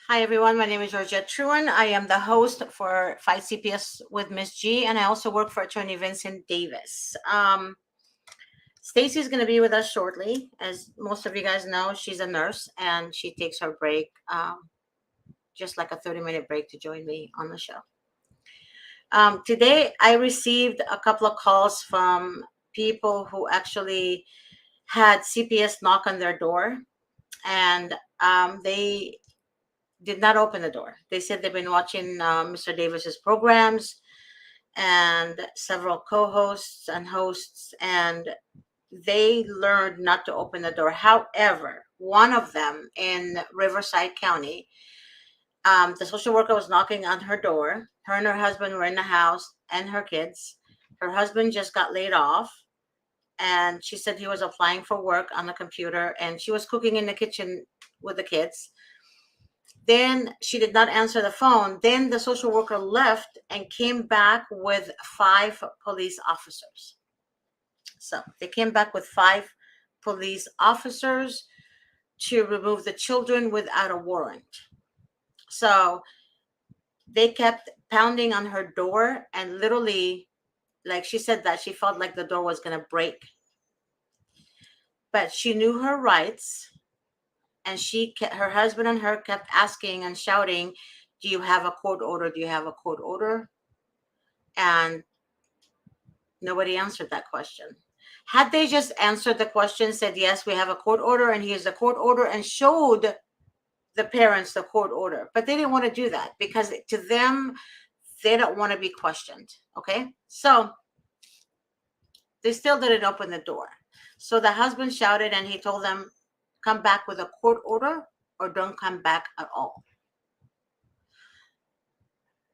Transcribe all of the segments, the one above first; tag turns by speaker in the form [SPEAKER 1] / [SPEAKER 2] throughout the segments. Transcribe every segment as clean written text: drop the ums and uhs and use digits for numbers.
[SPEAKER 1] Hi, everyone. My name is Georgette Truan. I am the host for Fight CPS with Ms. G, and I also work for Attorney Vincent Davis. Stacy is going to be with us shortly. As most of you guys know, she's a nurse and she takes her break, just like a 30-minute break, to join me on the show. Today, I received a couple of calls from people who actually had CPS knock on their door, and they did not open the door. They said they've been watching Mr. Davis's programs and several co-hosts and hosts, and they learned not to open the door. However, one of them in Riverside County, the social worker was knocking on her door. Her and her husband were in the house and her kids. Her husband just got laid off, and she said he was applying for work on the computer, and she was cooking in the kitchen with the kids. Then she did not answer the phone. Then the social worker left and came back with 5 police officers. So they came back with 5 police officers to remove the children without a warrant. So they kept pounding on her door, and literally, like she said, that she felt like the door was going to break. But she knew her rights, and her husband and her kept asking and shouting, "Do you have a court order? Do you have a court order?" And nobody answered that question. Had they just answered the question, said, "Yes, we have a court order, and here's the court order," and showed the parents the court order, but they didn't want to do that because to them, they don't want to be questioned. Okay. So they still didn't open the door. So the husband shouted and he told them, "Come back with a court order or don't come back at all."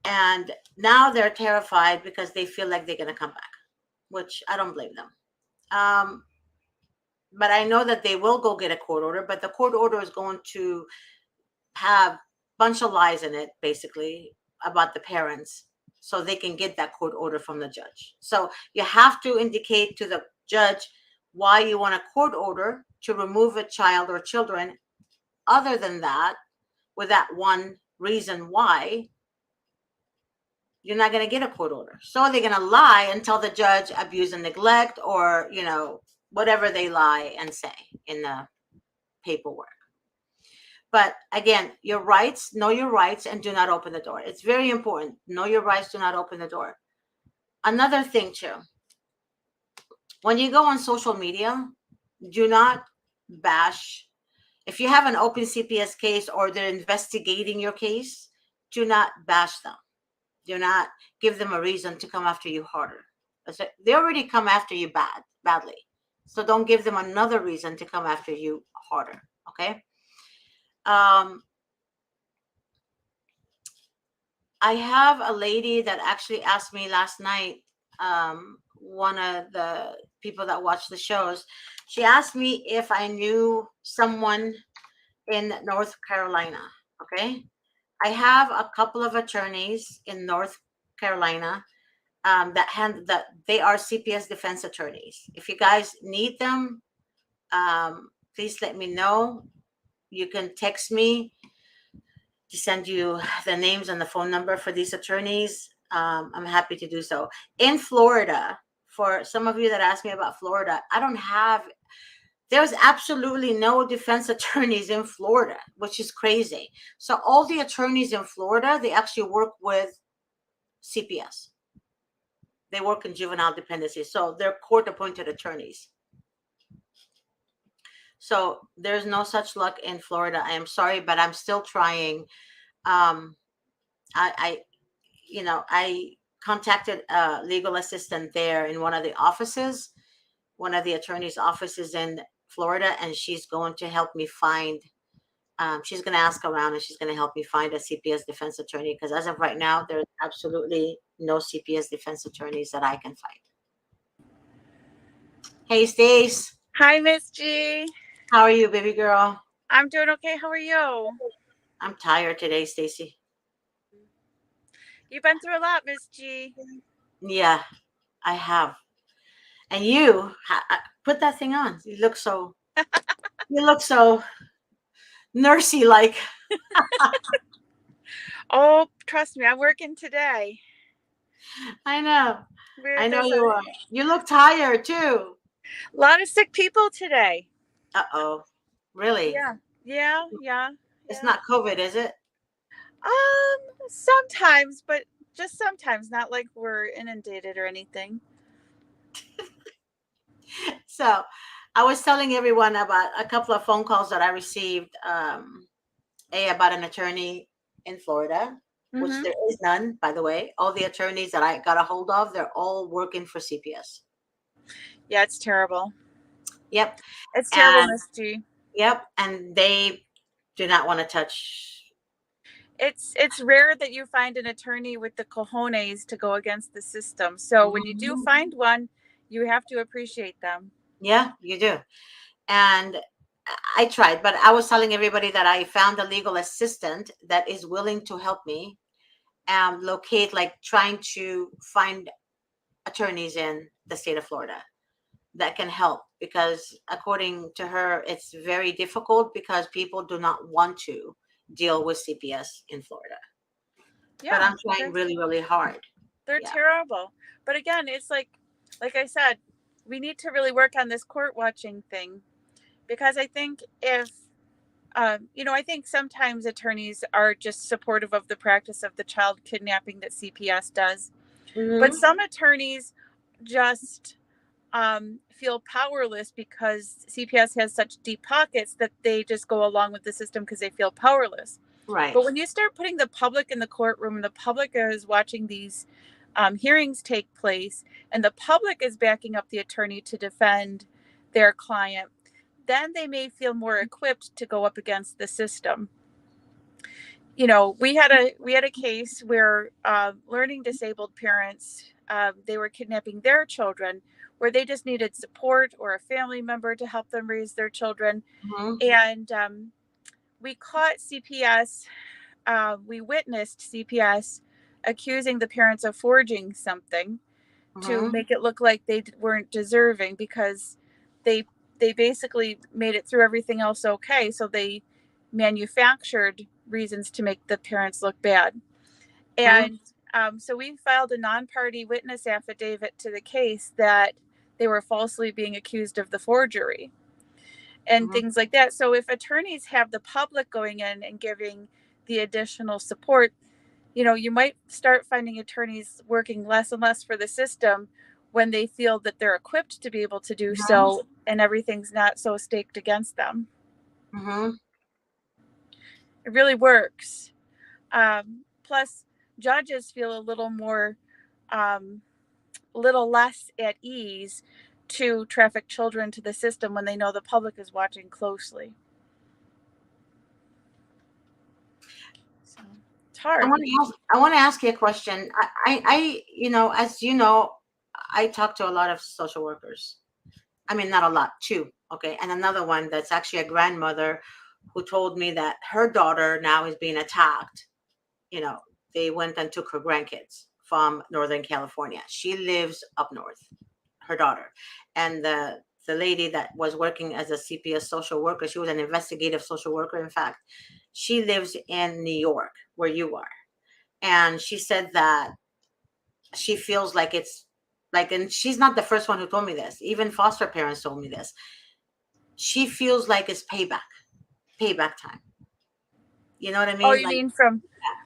[SPEAKER 1] And now they're terrified because they feel like they're going to come back, which I don't blame them. But I know that they will go get a court order, but the court order is going to have a bunch of lies in it, basically, about the parents, so they can get that court order from the judge. So you have to indicate to the judge why you want a court order to remove a child or children. Other than that, with that one reason why, you're not going to get a court order. So they're going to lie and tell the judge abuse and neglect, or, whatever they lie and say in the paperwork. But again, your rights, know your rights, and do not open the door. It's very important. Know your rights, do not open the door. Another thing too, when you go on social media, do not bash. If you have an open CPS case or they're investigating your case, do not bash them. Do not give them a reason to come after you harder. They already come after you badly. So don't give them another reason to come after you harder. Okay. I have a lady that actually asked me last night, one of the people that watch the shows, she asked me if I knew someone in North Carolina. Okay. I have a couple of attorneys in North Carolina that they are CPS defense attorneys. If you guys need them, please let me know. You can text me to send you the names and the phone number for these attorneys. I'm happy to do so. In Florida, for some of you that asked me about Florida, there's absolutely no defense attorneys in Florida, which is crazy. So all the attorneys in Florida, they actually work with CPS. They work in juvenile dependency. So they're court appointed attorneys. So there's no such luck in Florida. I am sorry, but I'm still trying. I contacted a legal assistant there in one of the offices, one of the attorney's offices in Florida, and she's going to help me find. She's going to ask around and she's going to help me find a CPS defense attorney, because as of right now, there's absolutely no CPS defense attorneys that I can find. Hey, Stace.
[SPEAKER 2] Hi, Miss G.
[SPEAKER 1] How are you, baby girl?
[SPEAKER 2] I'm doing okay. How are you?
[SPEAKER 1] I'm tired today, Stacy.
[SPEAKER 2] You've been through a lot, Miss G.
[SPEAKER 1] Yeah, I have. And you put that thing on. You look so nursey like.
[SPEAKER 2] Oh, trust me, I'm working today.
[SPEAKER 1] I know. I know
[SPEAKER 2] There's
[SPEAKER 1] you are. You look tired too.
[SPEAKER 2] a lot of sick people today.
[SPEAKER 1] Uh-oh. Really?
[SPEAKER 2] Yeah, yeah, yeah,
[SPEAKER 1] It's
[SPEAKER 2] yeah.
[SPEAKER 1] not COVID, is it?
[SPEAKER 2] Sometimes, but just sometimes, not like we're inundated or anything.
[SPEAKER 1] So I was telling everyone about a couple of phone calls that I received, about an attorney in Florida, which
[SPEAKER 2] Mm-hmm.
[SPEAKER 1] there is none, by the way. All the attorneys that I got a hold of, they're all working for CPS.
[SPEAKER 2] Yeah, it's terrible.
[SPEAKER 1] Yep.
[SPEAKER 2] It's terrible,
[SPEAKER 1] And
[SPEAKER 2] Miss G.
[SPEAKER 1] yep. And they do not want to touch.
[SPEAKER 2] It's rare that you find an attorney with the cojones to go against the system. So when you do
[SPEAKER 1] Mhm.
[SPEAKER 2] find one, you have to appreciate them.
[SPEAKER 1] Yeah, you do. And I tried, but I was telling everybody that I found a legal assistant that is willing to help me locate, like trying to find attorneys in the state of Florida that can help, because according to her, it's very difficult because people do not want to deal with CPS in Florida. But
[SPEAKER 2] Yeah,
[SPEAKER 1] I'm trying really, really hard.
[SPEAKER 2] they're
[SPEAKER 1] Yeah.
[SPEAKER 2] terrible. But again, it's like I said, we need to really work on this court watching thing because I think if I think sometimes attorneys are just supportive of the practice of the child kidnapping that CPS does, but
[SPEAKER 1] Hmm.
[SPEAKER 2] some attorneys just feel powerless because CPS has such deep pockets that they just go along with the system because they feel powerless.
[SPEAKER 1] Right.
[SPEAKER 2] But when you start putting the public in the courtroom and the public is watching these hearings take place and the public is backing up the attorney to defend their client, then they may feel more equipped to go up against the system. We had a case where learning disabled parents, they were kidnapping their children, where they just needed support or a family member to help them raise their children.
[SPEAKER 1] Hmm.
[SPEAKER 2] And we caught CPS. We witnessed CPS accusing the parents of forging something to
[SPEAKER 1] Hmm.
[SPEAKER 2] make it look like they weren't deserving because they they basically made it through everything else okay, so they manufactured reasons to make the parents look bad.
[SPEAKER 1] Hmm.
[SPEAKER 2] And so we filed a non-party witness affidavit to the case that they were falsely being accused of the forgery and
[SPEAKER 1] Hmm.
[SPEAKER 2] things like that. So if attorneys have the public going in and giving the additional support, you might start finding attorneys working less and less for the system when they feel that they're equipped to be able to do
[SPEAKER 1] Hmm.
[SPEAKER 2] so and everything's not so staked against them.
[SPEAKER 1] Hmm.
[SPEAKER 2] It really works. Plus, judges feel a little more, little less at ease to traffic children to the system when they know the public is watching closely. So it's
[SPEAKER 1] I
[SPEAKER 2] hard.
[SPEAKER 1] want to ask. I want to ask you a question. As you know, I talk to a lot of social workers. I mean, not a lot, two. Okay, and another one that's actually a grandmother who told me that her daughter now is being attacked. You know, they went and took her grandkids from Northern California. She lives up north. Her daughter, and the lady that was working as a CPS social worker, she was an investigative social worker. In fact, she lives in New York, where you are, and she said that she feels like it's like, and she's not the first one who told me this. Even foster parents told me this. She feels like it's payback time. You know what I
[SPEAKER 2] Oh,
[SPEAKER 1] mean?
[SPEAKER 2] you
[SPEAKER 1] Like,
[SPEAKER 2] mean from,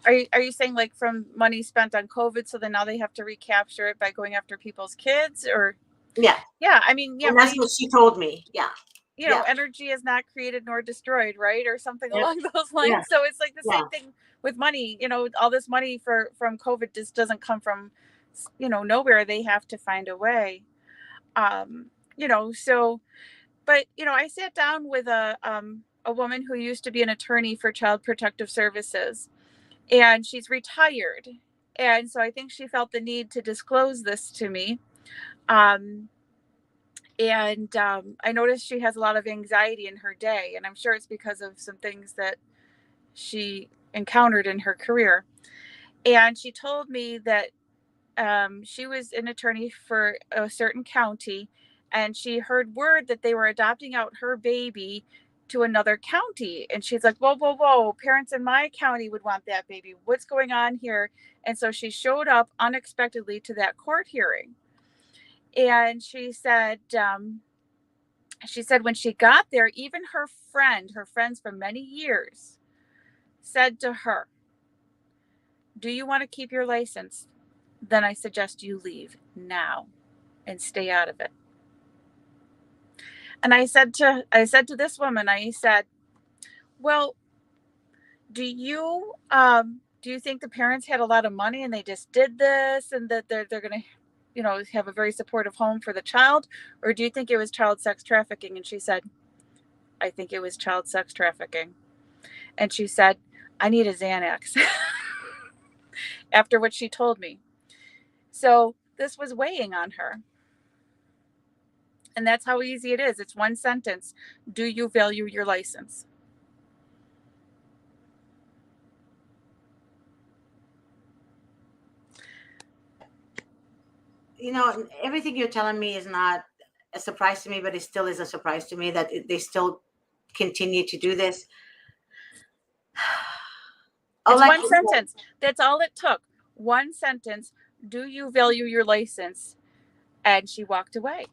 [SPEAKER 2] are you saying like from money spent on COVID, so then now they have to recapture it by going after people's kids? Or
[SPEAKER 1] yeah,
[SPEAKER 2] yeah, I mean, yeah,
[SPEAKER 1] and that's
[SPEAKER 2] money,
[SPEAKER 1] what she told me. Yeah, yeah,
[SPEAKER 2] energy is not created nor destroyed, right? Or something
[SPEAKER 1] yeah,
[SPEAKER 2] along those
[SPEAKER 1] yeah,
[SPEAKER 2] lines. So it's like the
[SPEAKER 1] yeah.
[SPEAKER 2] same thing with money. All this money from COVID just doesn't come from, nowhere. They have to find a way. Um, so, but I sat down with a woman who used to be an attorney for Child Protective Services, and she's retired. And so I think she felt the need to disclose this to me. Um, and I noticed she has a lot of anxiety in her day, and I'm sure it's because of some things that she encountered in her career. And she told me that she was an attorney for a certain county, and she heard word that they were adopting out her baby to another county. And she's like, whoa, whoa, whoa, parents in my county would want that baby. What's going on here? And so she showed up unexpectedly to that court hearing. And she said when she got there, even her friends from many years said to her, do you want to keep your license? Then I suggest you leave now and stay out of it. And I said to this woman, I said, well, do you think the parents had a lot of money and they just did this and that they're going to, have a very supportive home for the child? Or do you think it was child sex trafficking? And she said, I think it was child sex trafficking. And she said, I need a Xanax after what she told me. So this was weighing on her. And that's how easy it is. It's one sentence. Do you value your license?
[SPEAKER 1] Everything you're telling me is not a surprise to me, but it still is a surprise to me that they still continue to do this.
[SPEAKER 2] It's one sentence. That's all it took. One sentence. Do you value your license? And she walked away.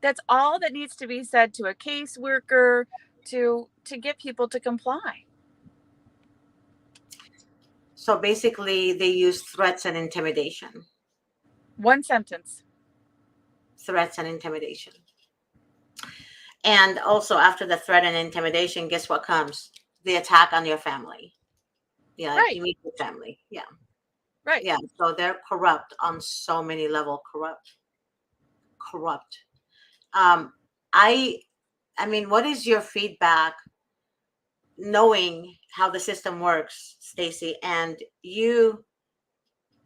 [SPEAKER 2] That's all that needs to be said to a caseworker to get people to comply.
[SPEAKER 1] So basically, they use threats and intimidation.
[SPEAKER 2] One sentence.
[SPEAKER 1] Threats and intimidation. And also, after the threat and intimidation, guess what comes? The attack on your family. Yeah,
[SPEAKER 2] right.
[SPEAKER 1] Immediate family. Yeah.
[SPEAKER 2] Right.
[SPEAKER 1] Yeah. So they're corrupt on so many levels. Corrupt. I mean, what is your feedback knowing how the system works, Stacy, and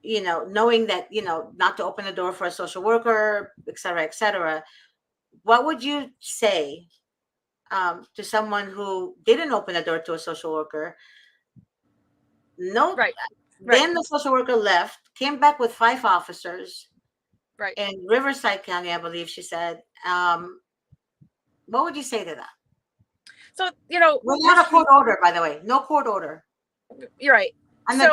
[SPEAKER 1] knowing that, not to open the door for a social worker, et cetera, what would you say to someone who didn't open the door to a social worker? No.
[SPEAKER 2] Right.
[SPEAKER 1] Then the social worker left, came back with 5 officers.
[SPEAKER 2] Right.
[SPEAKER 1] In Riverside County, I believe she said. What would you say to that?
[SPEAKER 2] So,
[SPEAKER 1] without a court order, by the way, no court order.
[SPEAKER 2] You're right.
[SPEAKER 1] And the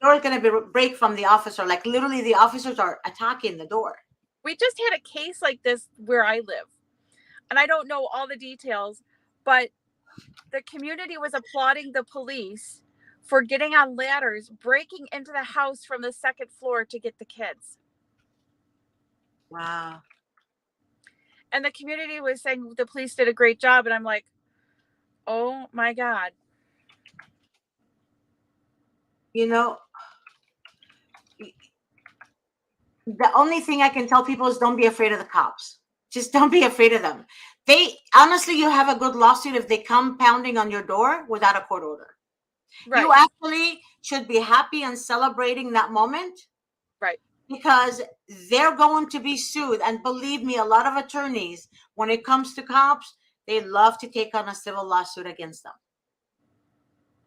[SPEAKER 1] door is going to break from the officer. Like literally, the officers are attacking the door.
[SPEAKER 2] We just had a case like this where I live, and I don't know all the details, but the community was applauding the police for getting on ladders, breaking into the house from the 2nd floor to get the kids.
[SPEAKER 1] Wow.
[SPEAKER 2] And the community was saying the police did a great job. And I'm like, oh my God.
[SPEAKER 1] The only thing I can tell people is don't be afraid of the cops. Just don't be afraid of them. Honestly, you have a good lawsuit if they come pounding on your door without a court order. Right. You actually should be happy and celebrating that moment.
[SPEAKER 2] Right.
[SPEAKER 1] Because they're going to be sued. And believe me, a lot of attorneys, when it comes to cops, they love to take on a civil lawsuit against them.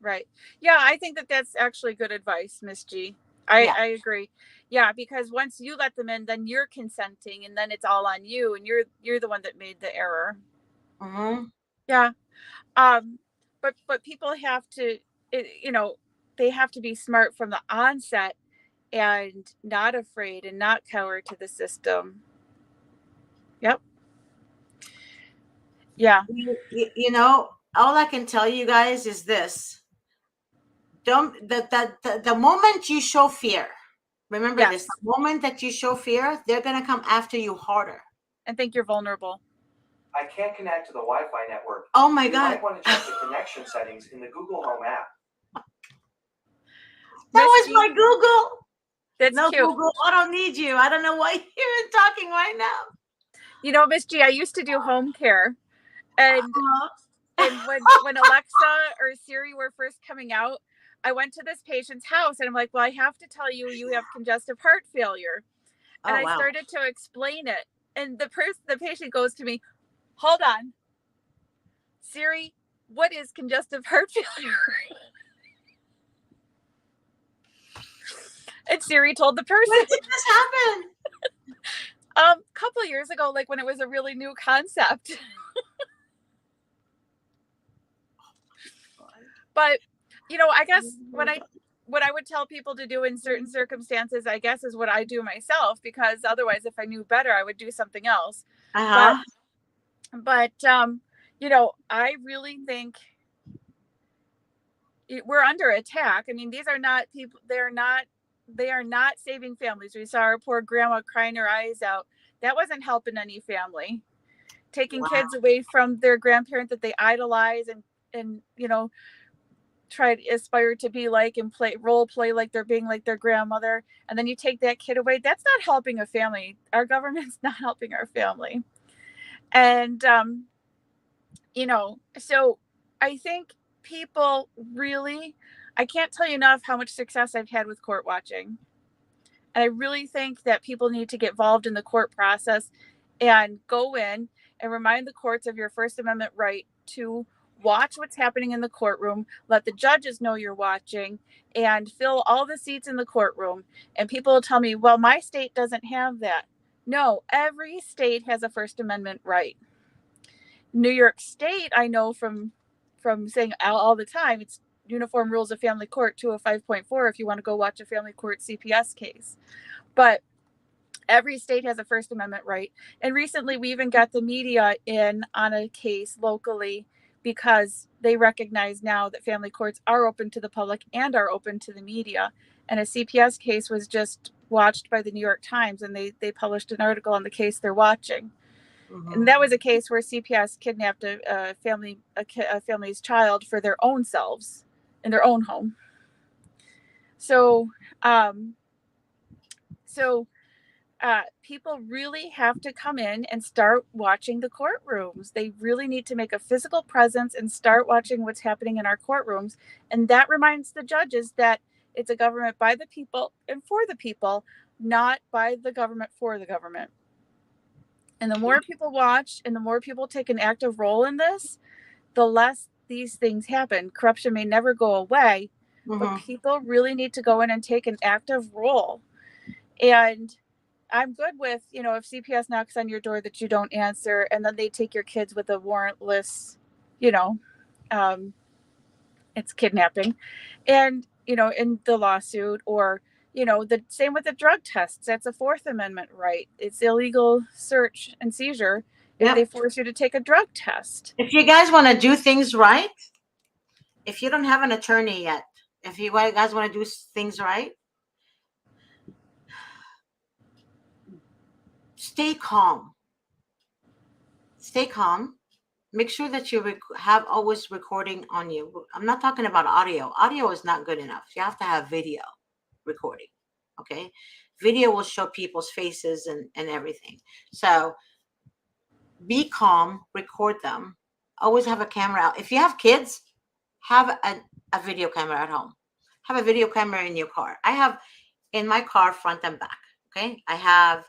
[SPEAKER 2] Right. Yeah, I think that's actually good advice, Miss G. I agree. Yeah, because once you let them in, then you're consenting, and then it's all on you, and you're the one that made the error.
[SPEAKER 1] Mm-hmm.
[SPEAKER 2] Yeah. But people have to, they have to be smart from the onset and not afraid and not cower to the system. Yep. Yeah.
[SPEAKER 1] All I can tell you guys is this. The moment you show fear, remember this, the moment that you show fear, they're going to come after you harder.
[SPEAKER 2] And think you're vulnerable.
[SPEAKER 3] I can't connect to the Wi-Fi network.
[SPEAKER 1] Oh my God.
[SPEAKER 3] You might want to check the connection settings in the Google Home app.
[SPEAKER 1] That was my Google.
[SPEAKER 2] That's
[SPEAKER 1] no
[SPEAKER 2] cute.
[SPEAKER 1] Google, I don't need you. I don't know why you're talking right now.
[SPEAKER 2] Miss G, I used to do home care. And when Alexa or Siri were first coming out, I went to this patient's house and I'm like, well, I have to tell you, you have congestive heart failure. And I started to explain it. And the patient goes to me, hold on, Siri, what is congestive heart failure? And Siri told the person.
[SPEAKER 1] When did this happen?
[SPEAKER 2] Couple of years ago, like when it was a really new concept. But, I guess what I would tell people to do in certain circumstances, I guess, is what I do myself, because otherwise, if I knew better, I would do something else.
[SPEAKER 1] Uh-huh.
[SPEAKER 2] But I really think we're under attack. I mean, these are not people. They are not saving families. We saw our poor grandma crying her eyes out. That wasn't helping any family. Taking
[SPEAKER 1] Wow.
[SPEAKER 2] kids away from their grandparent that they idolize and try to aspire to be like and role play like they're being like their grandmother, and then you take that kid away. That's not helping a family. Our government's not helping our family. And so I think people really, I can't tell you enough how much success I've had with court watching. And I really think that people need to get involved in the court process and go in and remind the courts of your First Amendment right to watch what's happening in the courtroom, let the judges know you're watching, and fill all the seats in the courtroom. And people will tell me, well, my state doesn't have that. No, every state has a First Amendment right. New York State, I know from saying all the time, it's Uniform Rules of Family Court 205.4 if you want to go watch a family court CPS case. But every state has a First Amendment right. And recently we even got the media in on a case locally because they recognize now that family courts are open to the public and are open to the media. And a CPS case was just watched by the New York Times, and they published an article on the case they're watching.
[SPEAKER 1] Mm-hmm.
[SPEAKER 2] And that was a case where CPS kidnapped a family's child for their own selves in their own home. So people really have to come in and start watching the courtrooms. They really need to make a physical presence and start watching what's happening in our courtrooms. And that reminds the judges that it's a government by the people and for the people, not by the government for the government. And the more people watch and the more people take an active role in this, the less these things happen. Corruption may never go away, but people really need to go in and take an active role. And I'm good with, if CPS knocks on your door that you don't answer, and then they take your kids with a warrantless, it's kidnapping. And, in the lawsuit, or, the same with the drug tests. That's a Fourth Amendment right. It's illegal search and seizure if they force you to take a drug test.
[SPEAKER 1] If you guys want to do things right, if you don't have an attorney yet, if you guys want to do things right, stay calm. Stay calm. Make sure that you have always recording on you. I'm not talking about audio. Audio is not good enough. You have to have video recording. Okay. Video will show people's faces and everything. So be calm, record them. Always have a camera out. If you have kids, have a video camera at home. Have a video camera in your car. I have in my car, front and back. Okay. I have,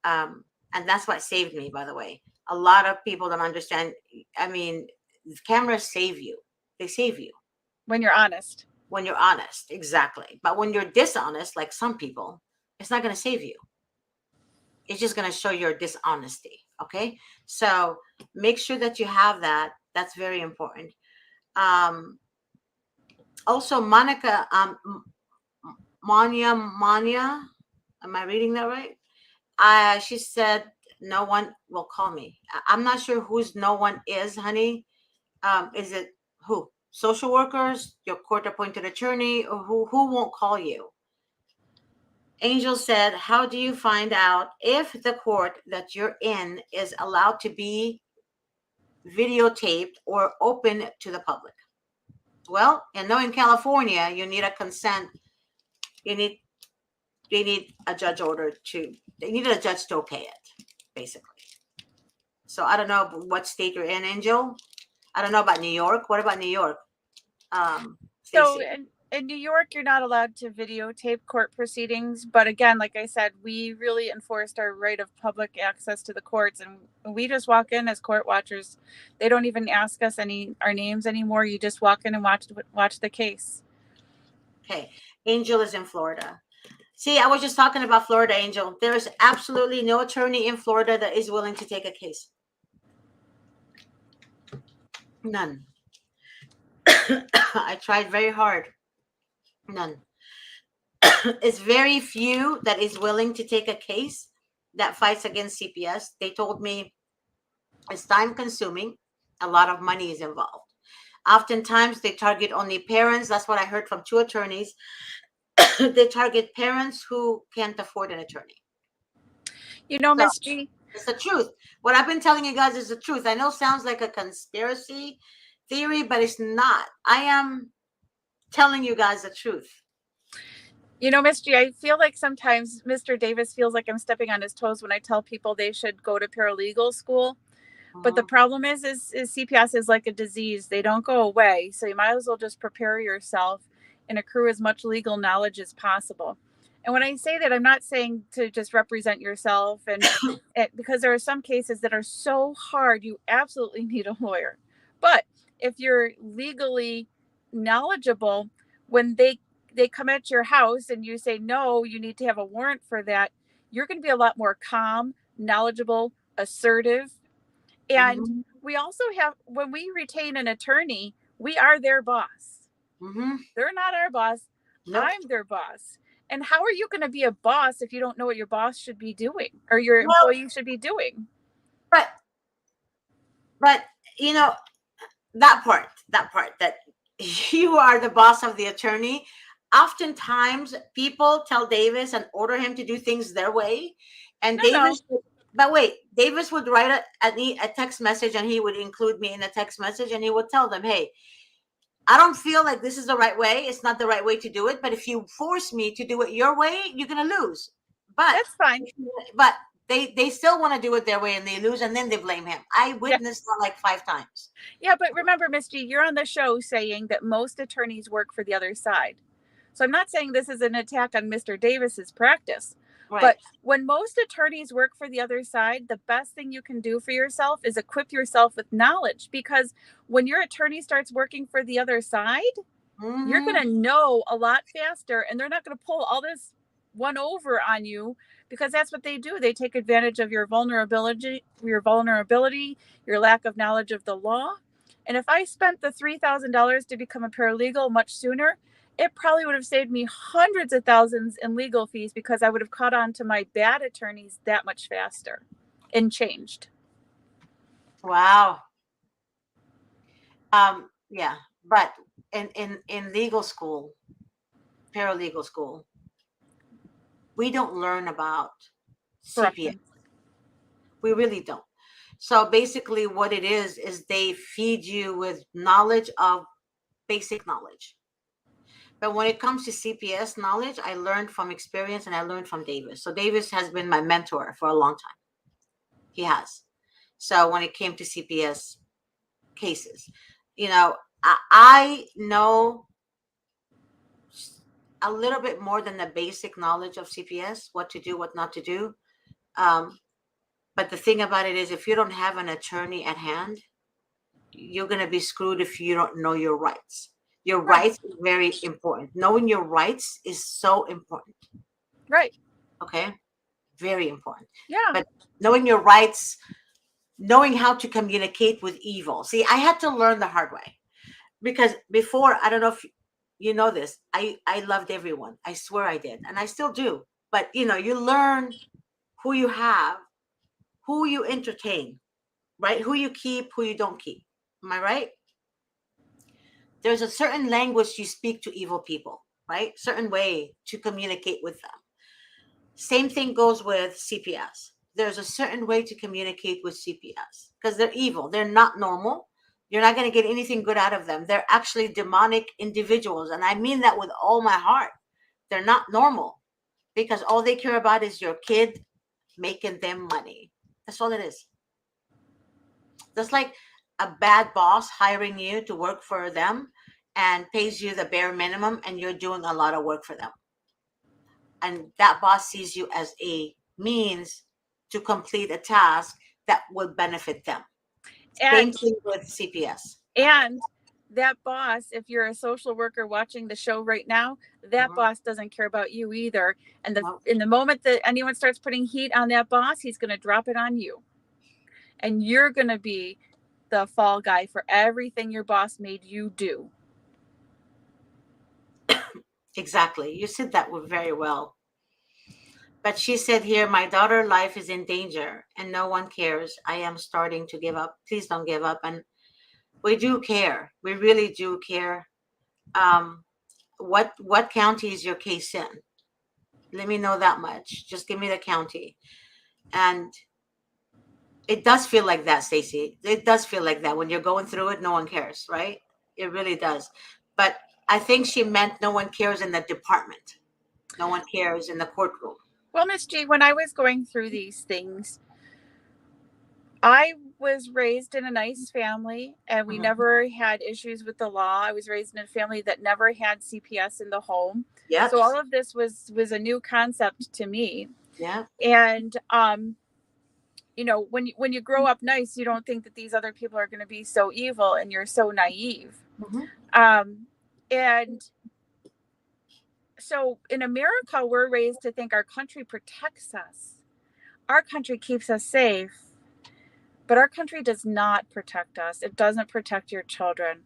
[SPEAKER 1] and that's what saved me, by the way. A lot of people don't understand. I mean, cameras save you. They save you.
[SPEAKER 2] When you're honest.
[SPEAKER 1] When you're honest, exactly. But when you're dishonest, like some people, it's not going to save you. It's just going to show your dishonesty. Okay? So make sure that you have that. That's very important. Also, Monica, Manya, am I reading that right? She said, no one will call me. I'm not sure whose no one is, honey. Is it who? Social workers, your court-appointed attorney, or who won't call you? Angel said, how do you find out if the court that you're in is allowed to be videotaped or open to the public? Well, in California, you need a consent. You need a judge order they need a judge to okay it, basically. So I don't know what state you're in, Angel. I don't know about New York. What about New York?
[SPEAKER 2] So in New York, you're not allowed to videotape court proceedings. But again, like I said, we really enforced our right of public access to the courts, and we just walk in as court watchers. They don't even ask us our names anymore. You just walk in and watch the case.
[SPEAKER 1] Okay. Angel is in Florida. See, I was just talking about Florida, Angel. There is absolutely no attorney in Florida that is willing to take a case. None. I tried very hard. None. It's very few that is willing to take a case that fights against CPS. They told me it's time consuming. A lot of money is involved. Oftentimes they target only parents. That's what I heard from 2 attorneys. They target parents who can't afford an attorney.
[SPEAKER 2] You know,
[SPEAKER 1] So
[SPEAKER 2] Miss G,
[SPEAKER 1] it's the truth. What I've been telling you guys is the truth. I know it sounds like a conspiracy theory, but it's not. I am telling you guys the truth.
[SPEAKER 2] you know, Miss G, I feel like sometimes Mr. Davis feels like I'm stepping on his toes when I tell people they should go to paralegal school. But the
[SPEAKER 1] Mhm.
[SPEAKER 2] problem is CPS is like a disease. They don't go away. So you might as well just prepare yourself and accrue as much legal knowledge as possible. And when I say that, I'm not saying to just represent yourself and because there are some cases that are so hard, you absolutely need a lawyer. But if you're legally knowledgeable, when they come at your house and you say, no, you need to have a warrant for that, you're going to be a lot more calm, knowledgeable, assertive, and
[SPEAKER 1] Mhm.
[SPEAKER 2] we also have, when we retain an attorney, we are their boss.
[SPEAKER 1] Mhm.
[SPEAKER 2] They're not our boss.
[SPEAKER 1] Nope.
[SPEAKER 2] I'm their boss. And how are you going to be a boss if you don't know what your boss should be doing or your
[SPEAKER 1] Well,
[SPEAKER 2] employee should be doing?
[SPEAKER 1] but but you know that part that you are the boss of the attorney. Oftentimes people tell Davis and order him to do things their way, and
[SPEAKER 2] No, no.
[SPEAKER 1] but wait, Davis would write a text message, and he would include me in the text message, and he would tell them, hey, I don't feel like this is the right way. It's not the right way to do it, but if you force me to do it your way, you're gonna lose. But
[SPEAKER 2] That's fine.
[SPEAKER 1] but they still want to do it their way, and they lose, and then they blame him. I
[SPEAKER 2] Yeah.
[SPEAKER 1] witnessed that like 5 times.
[SPEAKER 2] Yeah, but remember, Miss G, you're on the show saying that most attorneys work for the other side. So I'm not saying this is an attack on Mr. Davis's practice,
[SPEAKER 1] Right.
[SPEAKER 2] but when most attorneys work for the other side, the best thing you can do for yourself is equip yourself with knowledge, because when your attorney starts working for the other side, you're
[SPEAKER 1] Mm-hmm.
[SPEAKER 2] going to know a lot faster, and they're not going to pull all this one over on you, because that's what they do. They take advantage of your vulnerability, your lack of knowledge of the law. And if I spent the $3,000 to become a paralegal much sooner, it probably would have saved me hundreds of thousands in legal fees, because I would have caught on to my bad attorneys that much faster and changed.
[SPEAKER 1] Wow. Yeah, but in legal school, paralegal school, we don't learn about CPS.
[SPEAKER 2] Corruption.
[SPEAKER 1] We really don't. So basically, what it is they feed you with knowledge of basic knowledge. But when it comes to CPS knowledge, I learned from experience, and I learned from Davis. So Davis has been my mentor for a long time. He has. So when it came to CPS cases, I know a little bit more than the basic knowledge of CPS, what to do, what not to do. Um, but the thing about it is, if you don't have an attorney at hand, you're going to be screwed if you don't know your rights. Your
[SPEAKER 2] Right.
[SPEAKER 1] rights is very important. Knowing your rights is so important.
[SPEAKER 2] Right.
[SPEAKER 1] Okay. Very important.
[SPEAKER 2] Yeah.
[SPEAKER 1] But knowing your rights, knowing how to communicate with evil. See, I had to learn the hard way, because before, I don't know if you know this, I loved everyone. I swear I did, and I still do. But you learn who you have, who you entertain, right? Who you keep, who you don't keep. Am I right? There's a certain language you speak to evil people, right? Certain way to communicate with them. Same thing goes with CPS. There's a certain way to communicate with CPS, because they're evil. They're not normal. You're not going to get anything good out of them. They're actually demonic individuals. And I mean that with all my heart. They're not normal, because all they care about is your kid making them money. That's all it is. That's like a bad boss hiring you to work for them and pays you the bare minimum, and you're doing a lot of work for them. And that boss sees you as a means to complete a task that will benefit them. Same
[SPEAKER 2] And
[SPEAKER 1] thing with CPS.
[SPEAKER 2] and that boss, if you're a social worker watching the show right now, that
[SPEAKER 1] Mhm.
[SPEAKER 2] boss doesn't care about you either. And
[SPEAKER 1] No.
[SPEAKER 2] in the moment that anyone starts putting heat on that boss, he's going to drop it on you. And you're going to be the fall guy for everything your boss made you do.
[SPEAKER 1] Exactly. You said that very well. But she said here, my daughter's life is in danger and no one cares. I am starting to give up. Please don't give up. And we do care. We really do care. Um, what county is your case in? Let me know that much. Just give me the county. And it does feel like that, Stacy. It does feel like that when you're going through it. No one cares, right? It really does. But I think she meant no one cares in the department. No one cares in the courtroom.
[SPEAKER 2] Well, Miss G, when I was going through these things, I was raised in a nice family and we
[SPEAKER 1] Mhm.
[SPEAKER 2] never had issues with the law. I was raised in a family that never had CPS in the home.
[SPEAKER 1] Yep.
[SPEAKER 2] So all of this was a new concept to me.
[SPEAKER 1] Yeah.
[SPEAKER 2] And you know, when you grow up nice, you don't think that these other people are going to be so evil and you're so naive.
[SPEAKER 1] Mhm.
[SPEAKER 2] And so in America, we're raised to think our country protects us. Our country keeps us safe, but our country does not protect us. It doesn't protect your children.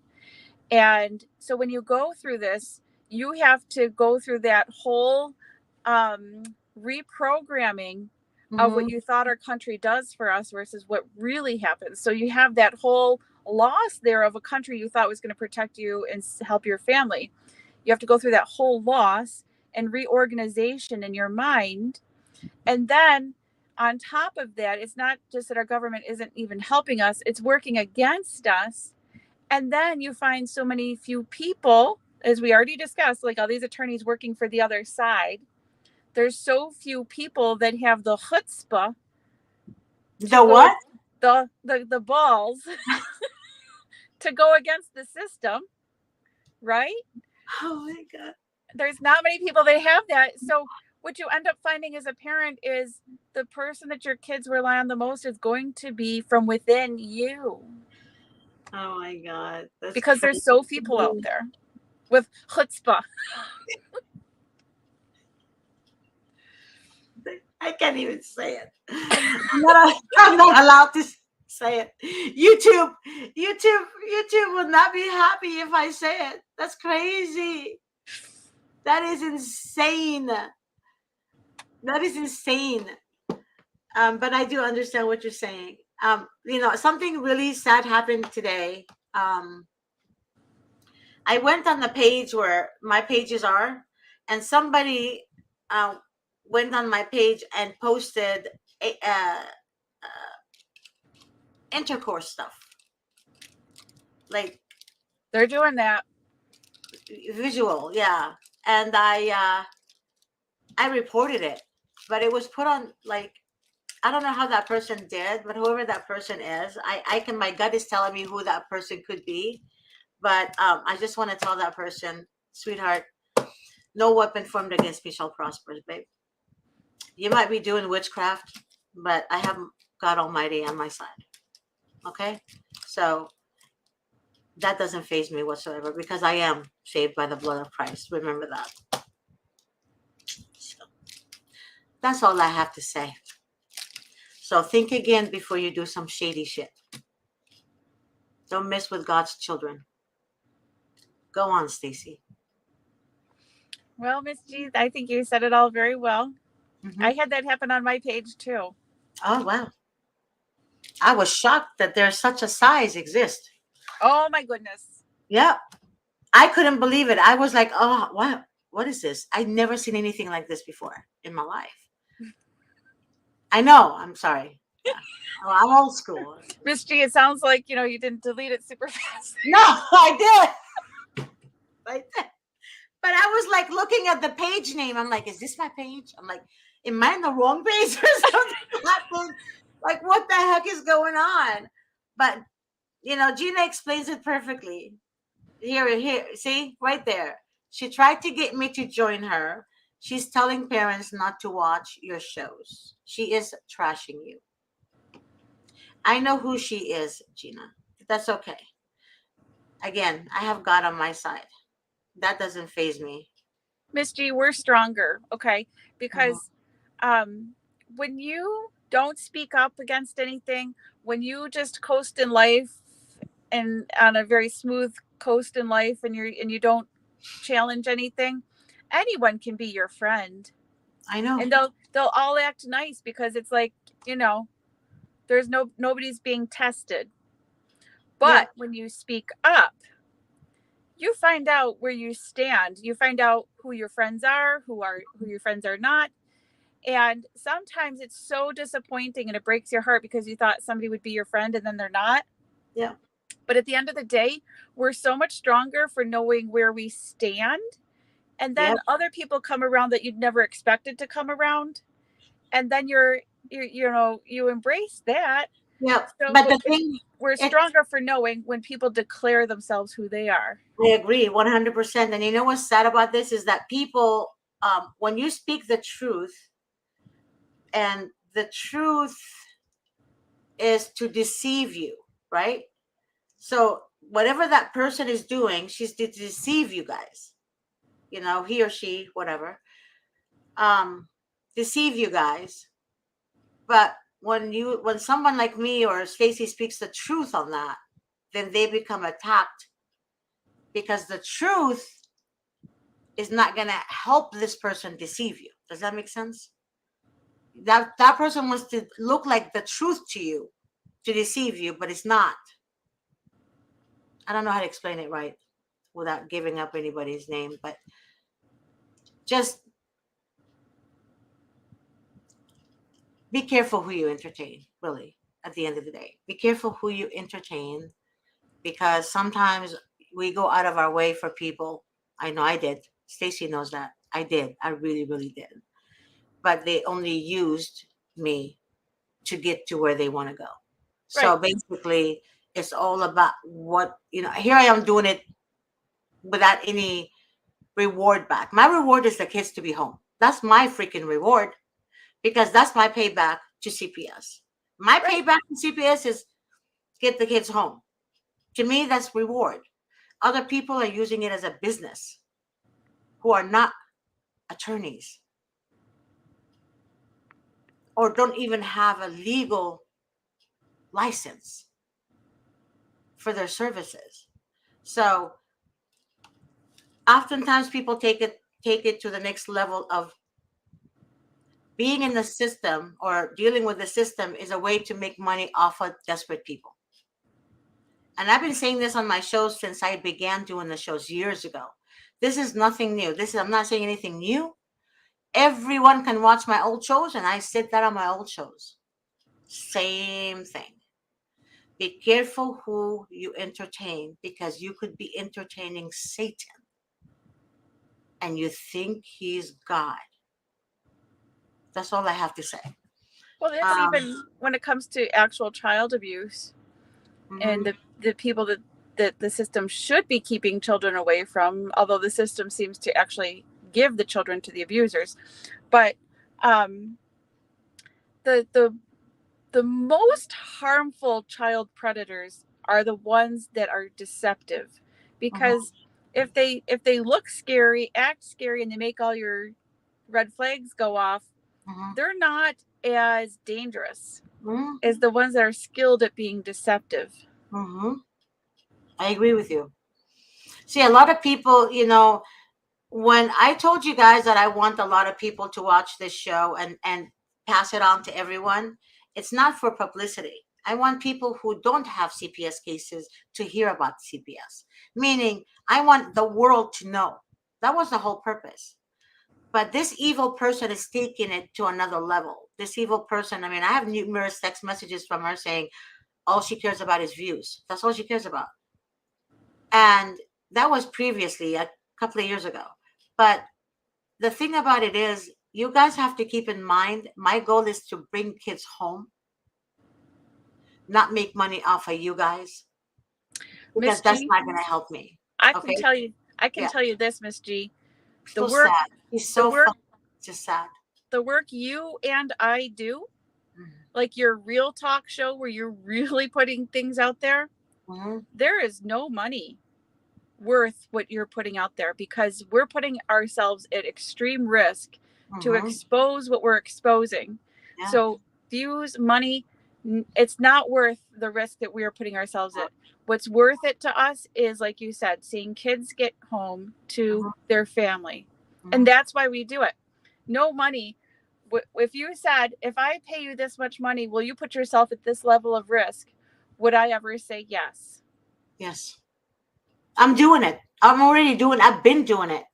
[SPEAKER 2] And so when you go through this, you have to go through that whole reprogramming of what
[SPEAKER 1] Mhm.
[SPEAKER 2] you thought our country does for us versus what really happens. So you have that whole loss there of a country you thought was going to protect you and help your family. You have to go through that whole loss and reorganization in your mind. And then on top of that, it's not just that our government isn't even helping us, it's working against us. And then you find so many few people, as we already discussed, like all these attorneys working for the other side. There's so few people that have the chutzpah to
[SPEAKER 1] The
[SPEAKER 2] go,
[SPEAKER 1] what?
[SPEAKER 2] the balls to go against the system, right?
[SPEAKER 1] Oh my God.
[SPEAKER 2] There's not many people that have that. So what you end up finding as a parent is the person that your kids rely on the most is going to be from within you.
[SPEAKER 1] Oh my God. That's
[SPEAKER 2] Because there's so few people out there with chutzpah.
[SPEAKER 1] I can't even say it. I'm not allowed to say it. YouTube will not be happy if I say it. That's crazy. That is insane. That is insane. But I do understand what you're saying. Something really sad happened today. I went on the page where my pages are, and somebody uh, went on my page and posted intercourse stuff, like
[SPEAKER 2] They're doing that.
[SPEAKER 1] visual, yeah. And I reported it, but it was put on like I don't know how that person did, but whoever that person is, I can my gut is telling me who that person could be, but I just want to tell that person, sweetheart, no weapon formed against me shall prosper, babe. You might be doing witchcraft, but I have God Almighty on my side. Okay, so that doesn't faze me whatsoever because I am saved by the blood of Christ. Remember that. So that's all I have to say. So think again before you do some shady shit. Don't mess with God's children. Go on, Stacy.
[SPEAKER 2] Well, Miss G, I think you said it all very well.
[SPEAKER 1] Mm-hmm.
[SPEAKER 2] I had that happen on my page too.
[SPEAKER 1] Oh wow! I was shocked that there's such a size exist.
[SPEAKER 2] Oh my goodness.
[SPEAKER 1] Yeah, I couldn't believe it. I was like, oh, what? What is this? I'd never seen anything like this before in my life. I know. I'm sorry. Yeah. Oh, I'm old school.
[SPEAKER 2] Miss G, it sounds like, you didn't delete it super fast.
[SPEAKER 1] No, I did. I did. But I was like looking at the page name. I'm like, is this my page? I'm like, am I in the wrong page or something? Like, what the heck is going on? But Gina explains it perfectly. Here, see, right there. She tried to get me to join her. She's telling parents not to watch your shows. She is trashing you. I know who she is, Gina. That's okay. Again, I have God on my side. That doesn't phase me.
[SPEAKER 2] Miss G, we're stronger, okay?
[SPEAKER 1] Mhm.
[SPEAKER 2] Because when you don't speak up against anything, when you just coast in life and on a very smooth coast in life, and you don't challenge anything, anyone can be your friend,
[SPEAKER 1] I know.
[SPEAKER 2] and they'll all act nice because it's like, you know, there's nobody's being tested.
[SPEAKER 1] Yep.
[SPEAKER 2] But when you speak up, you find out where you stand. You find out who your friends are, who your friends are not. And sometimes it's so disappointing and it breaks your heart because you thought somebody would be your friend and then they're not.
[SPEAKER 1] Yep.
[SPEAKER 2] But at the end of the day, we're so much stronger for knowing where we stand. And then
[SPEAKER 1] Yep.
[SPEAKER 2] other people come around that you'd never expected to come around. And then you know, you embrace that.
[SPEAKER 1] Yep.
[SPEAKER 2] So
[SPEAKER 1] But the thing,
[SPEAKER 2] we're
[SPEAKER 1] it,
[SPEAKER 2] stronger for knowing when people declare themselves who they are.
[SPEAKER 1] I agree 100%. And you know what's sad about this is that people, when you speak the truth, and the truth is to deceive you, right? So whatever that person is doing, she's to deceive you guys. You know, he or she, whatever, um, deceive you guys. But when someone like me or Stacy speaks the truth on that, then they become attacked because the truth is not going to help this person deceive you. Does that make sense? That person wants to look like the truth to you to deceive you, but it's not. I don't know how to explain it right without giving up anybody's name, but just be careful who you entertain, really, at the end of the day. Be careful who you entertain because sometimes we go out of our way for people. I know I did. Stacy knows that. I did. I really, really did. But they only used me to get to where they want to go. So
[SPEAKER 2] Right.
[SPEAKER 1] basically, it's all about what, here I am doing it without any reward back. My reward is the kids to be home. That's my freaking reward because that's my payback to CPS. My
[SPEAKER 2] Right.
[SPEAKER 1] payback to CPS is get the kids home. To me, that's reward. Other people are using it as a business who are not attorneys or don't even have a legal license for their services. So oftentimes people take it to the next level of being in the system or dealing with the system is a way to make money off of desperate people. And I've been saying this on my shows since I began doing the shows years ago. This is nothing new. I'm not saying anything new. Everyone can watch my old shows, and I said that on my old shows. Same thing. Be careful who you entertain because you could be entertaining Satan and you think he's God. That's all I have to say.
[SPEAKER 2] Well, that's
[SPEAKER 1] Um,
[SPEAKER 2] even when it comes to actual child abuse and
[SPEAKER 1] mhm,
[SPEAKER 2] the people that the system should be keeping children away from, although the system seems to actually give the children to the abusers. But um, the the most harmful child predators are the ones that are deceptive,
[SPEAKER 1] mhm,
[SPEAKER 2] because if they look scary, act scary, and they make all your red flags go off,
[SPEAKER 1] mhm,
[SPEAKER 2] they're not as dangerous
[SPEAKER 1] mhm,
[SPEAKER 2] as the ones that are skilled at being deceptive.
[SPEAKER 1] mhm. I agree with you. See, a lot of people, when I told you guys that I want a lot of people to watch this show and pass it on to everyone, it's not for publicity. I want people who don't have CPS cases to hear about CPS. Meaning, I want the world to know. That was the whole purpose. But this evil person is taking it to another level. This evil person, I mean, I have numerous text messages from her saying all she cares about is views. That's all she cares about. And that was previously a couple of years ago. But the thing about it is, you guys have to keep in mind my goal is to bring kids home, not make money off of you guys, because
[SPEAKER 2] Miss
[SPEAKER 1] that's
[SPEAKER 2] G,
[SPEAKER 1] not going to help me.
[SPEAKER 2] I can
[SPEAKER 1] Okay?
[SPEAKER 2] tell you, I can
[SPEAKER 1] Yeah.
[SPEAKER 2] tell you this, Miss G, the
[SPEAKER 1] So
[SPEAKER 2] work,
[SPEAKER 1] sad. He's
[SPEAKER 2] the
[SPEAKER 1] so
[SPEAKER 2] work,
[SPEAKER 1] fun. Just sad.
[SPEAKER 2] the work you and I do,
[SPEAKER 1] Mm-hmm.
[SPEAKER 2] like your real talk show where you're really putting things out there,
[SPEAKER 1] Mm-hmm.
[SPEAKER 2] there is no money worth what you're putting out there, because we're putting ourselves at extreme risk to
[SPEAKER 1] Mm-hmm.
[SPEAKER 2] expose what we're exposing.
[SPEAKER 1] Yeah.
[SPEAKER 2] So views, money, it's not worth the risk that we are putting ourselves at. What's worth it to us is, like you said, seeing kids get home to
[SPEAKER 1] Mm-hmm.
[SPEAKER 2] their family.
[SPEAKER 1] Mm-hmm.
[SPEAKER 2] And that's why we do it. No money. If you said, if I pay you this much money, will you put yourself at this level of risk? Would I ever say yes?
[SPEAKER 1] Yes. I'm doing it. I've been doing it.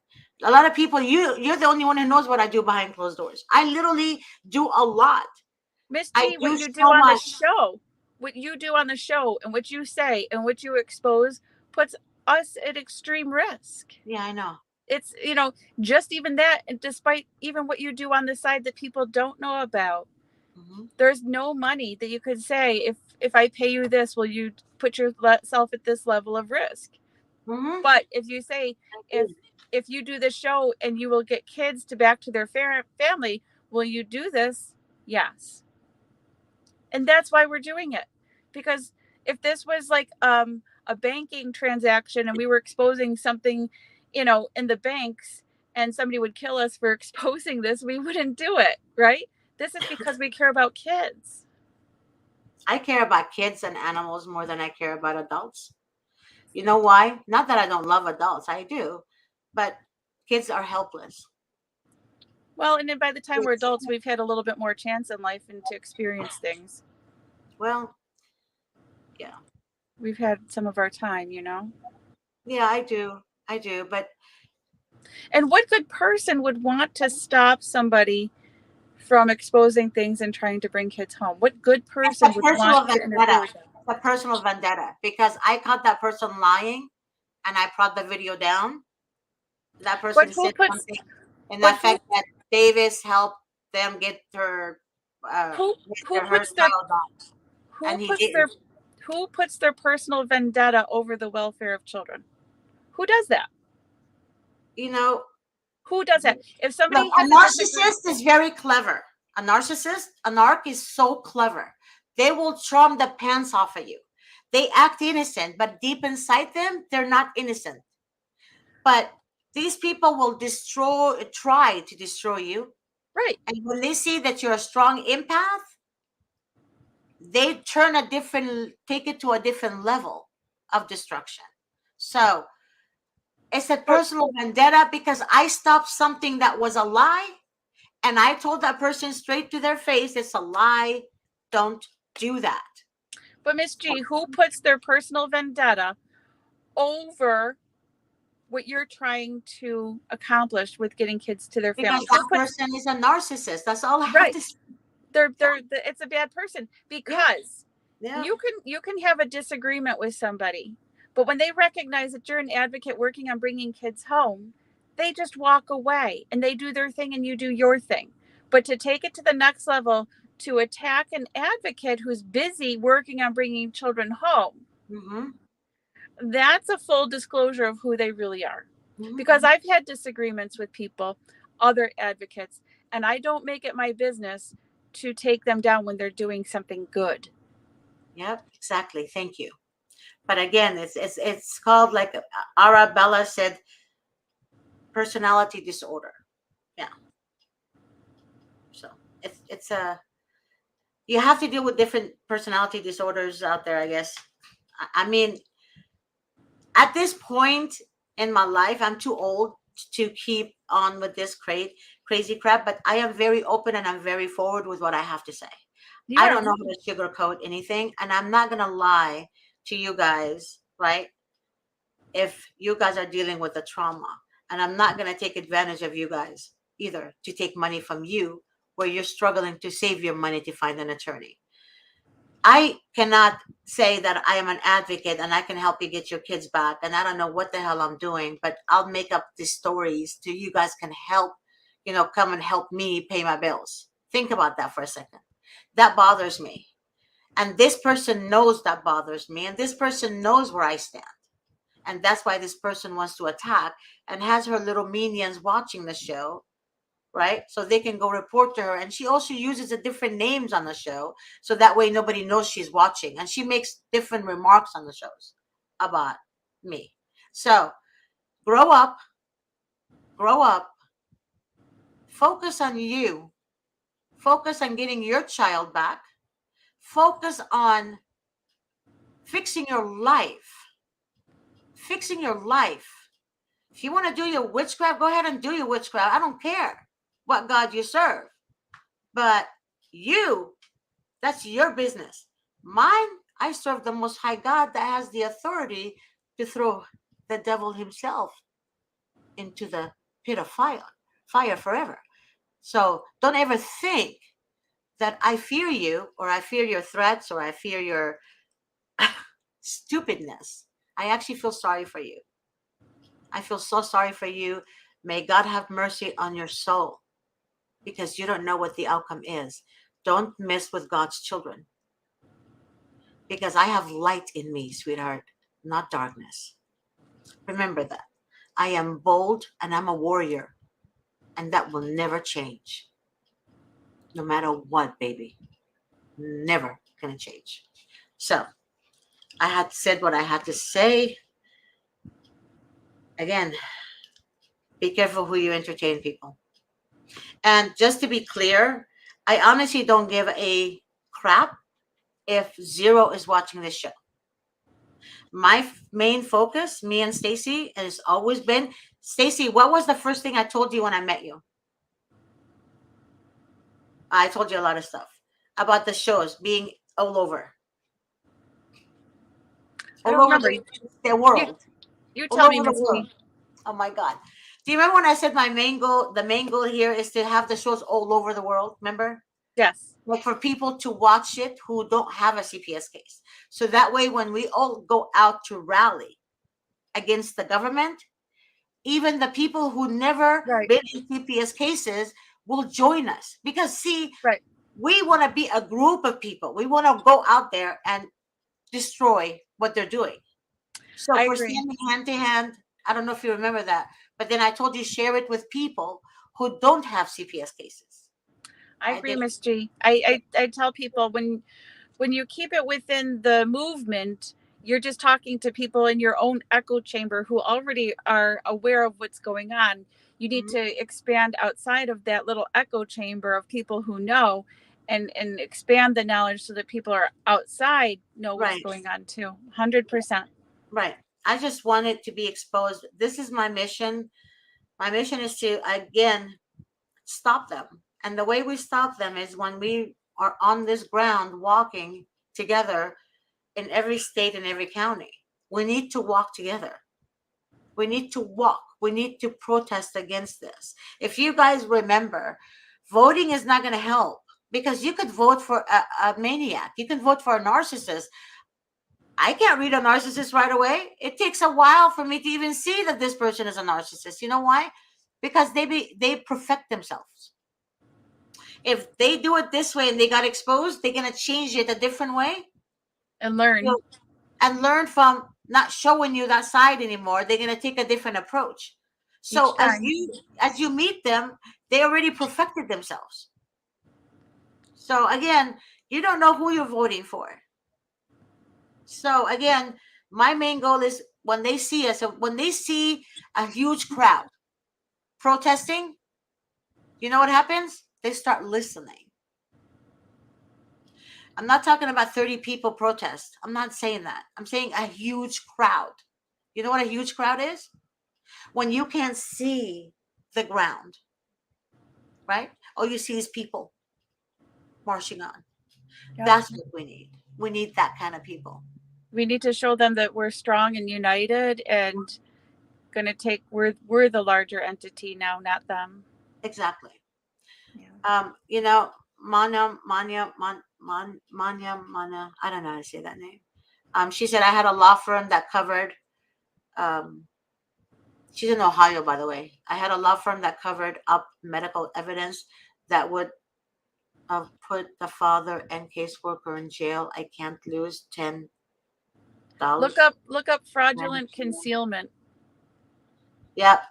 [SPEAKER 1] A lot of people, you're the only one who knows what I do behind closed doors. I literally do a lot.
[SPEAKER 2] Miss
[SPEAKER 1] I
[SPEAKER 2] G,
[SPEAKER 1] do
[SPEAKER 2] what you do
[SPEAKER 1] so
[SPEAKER 2] on the
[SPEAKER 1] much.
[SPEAKER 2] show, what you do on the show and what you say and what you expose puts us at extreme risk.
[SPEAKER 1] Yeah, I know.
[SPEAKER 2] It's, just even that, and despite even what you do on the side that people don't know about,
[SPEAKER 1] Mm-hmm.
[SPEAKER 2] there's no money that you could say, if I pay you this, will you put yourself at this level of risk?
[SPEAKER 1] Mm-hmm.
[SPEAKER 2] But if you say, if you do this show and you will get kids to back to their family, will you do this? Yes. And that's why we're doing it. Because if this was like a banking transaction and we were exposing something, in the banks, and somebody would kill us for exposing this, we wouldn't do it, right? This is because we care about kids.
[SPEAKER 1] I care about kids and animals more than I care about adults. You know why? Not that I don't love adults, I do, but kids are helpless.
[SPEAKER 2] Well, and then by the time we're adults, we've had a little bit more chance in life and to experience things.
[SPEAKER 1] Well, yeah.
[SPEAKER 2] We've had some of our time,
[SPEAKER 1] Yeah, I do. I do. But
[SPEAKER 2] And what good person would want to stop somebody from exposing things and trying to bring kids home? What good
[SPEAKER 1] it's a
[SPEAKER 2] person would
[SPEAKER 1] personal
[SPEAKER 2] want to interfere
[SPEAKER 1] vendetta.
[SPEAKER 2] with that?
[SPEAKER 1] It's a personal vendetta because I caught that person lying and I brought the video down. That
[SPEAKER 2] But
[SPEAKER 1] person
[SPEAKER 2] who
[SPEAKER 1] said
[SPEAKER 2] puts
[SPEAKER 1] something in the
[SPEAKER 2] but who
[SPEAKER 1] fact that Davis helped them get
[SPEAKER 2] who who
[SPEAKER 1] her
[SPEAKER 2] puts their
[SPEAKER 1] child off,
[SPEAKER 2] who
[SPEAKER 1] and he
[SPEAKER 2] puts their
[SPEAKER 1] didn't.
[SPEAKER 2] who puts their personal vendetta over the welfare of children? Who does that?
[SPEAKER 1] You know,
[SPEAKER 2] Who does that? If
[SPEAKER 1] look,
[SPEAKER 2] somebody
[SPEAKER 1] a
[SPEAKER 2] has a disagreement,
[SPEAKER 1] narcissist is very clever. A narc is so clever. They will charm the pants off of you. They act innocent, but deep inside them, they're not innocent. But these people will try to destroy you.
[SPEAKER 2] right?
[SPEAKER 1] And when they see that you're a strong empath, they take it to a different level of destruction. So it's a
[SPEAKER 2] But
[SPEAKER 1] personal vendetta because I stopped something that was a lie. And I told that person straight to their face, it's a lie. Don't do that.
[SPEAKER 2] but Miss G, who puts their personal vendetta over what you're trying to accomplish with getting kids to their
[SPEAKER 1] Because
[SPEAKER 2] family? Who
[SPEAKER 1] that
[SPEAKER 2] puts
[SPEAKER 1] person is a narcissist. That's all I have
[SPEAKER 2] right?
[SPEAKER 1] to say.
[SPEAKER 2] It's a bad person,
[SPEAKER 1] Yeah.
[SPEAKER 2] because
[SPEAKER 1] Yeah.
[SPEAKER 2] you can have a disagreement with somebody, but when they recognize that you're an advocate working on bringing kids home, they just walk away and they do their thing and you do your thing. But to take it to the next level, to attack an advocate who's busy working on bringing children home,
[SPEAKER 1] Mm-hmm.
[SPEAKER 2] that's a full disclosure of who they really are.
[SPEAKER 1] Mm-hmm.
[SPEAKER 2] Because I've had disagreements with people, other advocates, and I don't make it my business to take them down when they're doing something good.
[SPEAKER 1] Yep, exactly. Thank you. But again, it's called, like Arabella said, personality disorder. Yeah. So it's a you have to deal with different personality disorders out there, I guess. I mean, at this point in my life, I'm too old to keep on with this crazy crap, but I am very open and I'm very forward with what I have to say.
[SPEAKER 2] You
[SPEAKER 1] I
[SPEAKER 2] are
[SPEAKER 1] don't know how to sugarcoat anything, and I'm not gonna lie to you guys, right? If you guys are dealing with a trauma, and I'm not gonna take advantage of you guys either to take money from you where you're struggling to save your money to find an attorney. I cannot say that I am an advocate and I can help you get your kids back. And I don't know what the hell I'm doing, but I'll make up these stories so you guys can help, come and help me pay my bills. Think about that for a second. That bothers me. And this person knows that bothers me. And this person knows where I stand. And that's why this person wants to attack and has her little minions watching the show, right? So they can go report to her. And she also uses a different names on the show. So that way nobody knows she's watching. And she makes different remarks on the shows about me. So grow up, grow up, focus on you, focus on getting your child back, focus on fixing your life, fixing your life. If you want to do your witchcraft, go ahead and do your witchcraft. I don't care what God you serve. But you, that's your business. Mine, I serve the Most High God that has the authority to throw the devil himself into the pit of fire forever. So don't ever think that I fear you, or I fear your threats, or I fear your stupidness. I actually feel sorry for you. I feel so sorry for you. May God have mercy on your soul, because you don't know what the outcome is. Don't mess with God's children, because I have light in me, sweetheart, not darkness. Remember that. I am bold and I'm a warrior, and that will never change. No matter what, baby. Never gonna change. So I had said what I had to say. Again, be careful who you entertain, people. And just to be clear, I honestly don't give a crap if Zero is watching this show. My main focus, me and Stacy, has always been, Stacy, what was the first thing I told you when I met you? I told you a lot of stuff about the shows being all over.
[SPEAKER 2] I
[SPEAKER 1] All
[SPEAKER 2] don't
[SPEAKER 1] over
[SPEAKER 2] remember.
[SPEAKER 1] the world.
[SPEAKER 2] You
[SPEAKER 1] All
[SPEAKER 2] tell me,
[SPEAKER 1] over the
[SPEAKER 2] Miss
[SPEAKER 1] world.
[SPEAKER 2] G.
[SPEAKER 1] Oh my God. Do you remember when I said my main goal, the main goal here is to have the shows all over the world? Remember?
[SPEAKER 2] Yes.
[SPEAKER 1] Like for people to watch it who don't have a CPS case. So that way, when we all go out to rally against the government, even the people who never
[SPEAKER 2] Right.
[SPEAKER 1] been in CPS cases will join us. Because see,
[SPEAKER 2] Right.
[SPEAKER 1] we want to be a group of people. We want to go out there and destroy what they're doing. So
[SPEAKER 2] I
[SPEAKER 1] for
[SPEAKER 2] agree.
[SPEAKER 1] standing hand to hand, I don't know if you remember that, but then I told you share it with people who don't have CPS cases.
[SPEAKER 2] I
[SPEAKER 1] I
[SPEAKER 2] agree,
[SPEAKER 1] did.
[SPEAKER 2] Miss G. I tell people when you keep it within the movement, you're just talking to people in your own echo chamber who already are aware of what's going on. You need
[SPEAKER 1] Mhm.
[SPEAKER 2] to expand outside of that little echo chamber of people who know, and expand the knowledge so that people are outside know what's
[SPEAKER 1] Right,
[SPEAKER 2] going on too. 100%.
[SPEAKER 1] right. I just want it to be exposed. This is my mission. My mission is to, again, stop them. And the way we stop them is when we are on this ground walking together in every state and every county. We need to walk together. We need to walk. We need to protest against this. If you guys remember, voting is not going to help, because you could vote for a maniac. You can vote for a narcissist. I can't read a narcissist right away. It takes a while for me to even see that this person is a narcissist. You know why? Because they perfect themselves. If they do it this way and they got exposed, they're gonna change it a different way.
[SPEAKER 2] And
[SPEAKER 1] You
[SPEAKER 2] learn
[SPEAKER 1] know, and learn from not showing you that side anymore. They're gonna take a different approach. So
[SPEAKER 2] each time.
[SPEAKER 1] as you meet them, they already perfected themselves. So again, you don't know who you're voting for. So again, my main goal is when they see us, when they see a huge crowd protesting, you know what happens? They start listening. I'm not talking about 30 people protest. I'm not saying that. I'm saying a huge crowd. You know what a huge crowd is? When you can't see the ground, right? All you see is people marching on.
[SPEAKER 2] Yep.
[SPEAKER 1] That's what we need. We need that kind of people.
[SPEAKER 2] We need to show them that we're strong and united, and going to take we're the larger entity now, not them.
[SPEAKER 1] Exactly.
[SPEAKER 2] Yeah.
[SPEAKER 1] You know, Manya, I don't know how to say that name. She said I had a law firm that covered, um, she's in Ohio, by the way. I had a law firm that covered up medical evidence that would have put the father and caseworker in jail. I can't lose $10.
[SPEAKER 2] Look up fraudulent concealment.
[SPEAKER 1] Yep,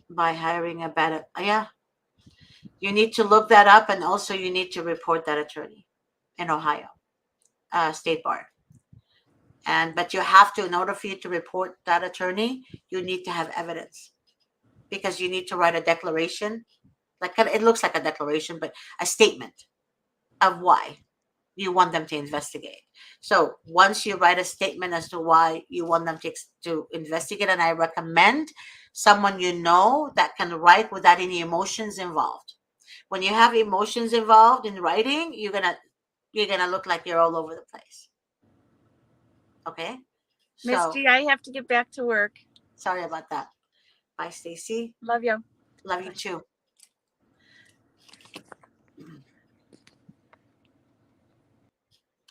[SPEAKER 1] by hiring a bad. Yeah, you need to look that up, and also you need to report that attorney in Ohio, State Bar. But you have to, in order for you to report that attorney, you need to have evidence, because you need to write a declaration. Like, it looks like a declaration, but a statement of why you want them to investigate. So once you write a statement as to why you want them to investigate, and I recommend someone you know that can write without any emotions involved. When you have emotions involved in writing, you're gonna look like you're all over the place. Okay.
[SPEAKER 2] Miss
[SPEAKER 1] So
[SPEAKER 2] G, I have to get back to work.
[SPEAKER 1] sorry about that. Bye, Stacy.
[SPEAKER 2] Love you.
[SPEAKER 1] Love you too.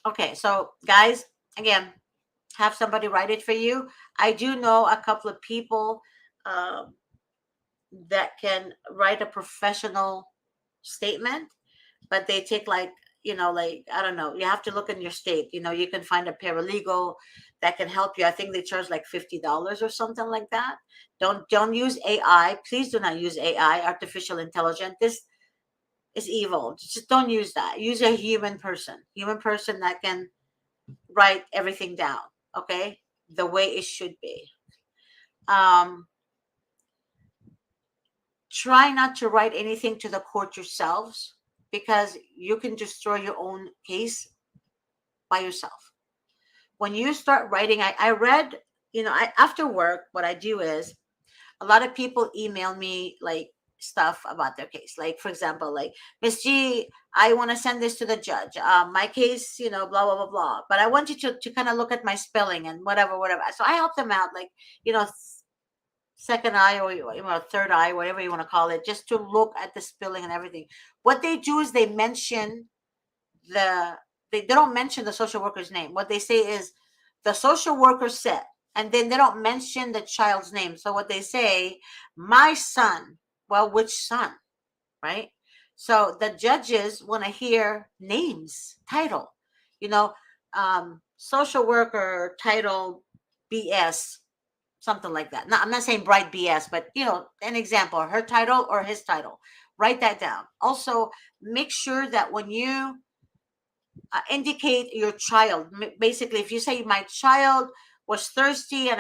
[SPEAKER 1] Okay, so guys, again, have somebody write it for you. I do know a couple of people that can write a professional statement, but they take like, like, I don't know, you have to look in your state. You can find a paralegal that can help you. I think they charge like $50 or something like that. Don't use AI. Please do not use AI, artificial intelligence. This is evil. Just don't use that. Use a human person that can write everything down, okay, the way it should be. Try not to write anything to the court yourselves, because you can destroy your own case by yourself. When you start writing, I read, after work, what I do is, a lot of people email me like stuff about their case. Like, for example, like, Miss G, I want to send this to the judge. My case, blah, blah, blah, blah. But I want you to kind of look at my spelling and whatever. So I help them out, like, second eye, or third eye, whatever you want to call it, just to look at the spelling and everything. What they do is they mention they don't mention the social worker's name. What they say is, the social worker said, and then they don't mention the child's name. So what they say, my son. Well, which son, right? So the judges want to hear names, title, social worker title BS, something like that. Now, I'm not saying bright BS, but an example, her title or his title. Write that down. Also, make sure that when you indicate your child, basically, if you say, my child was thirsty and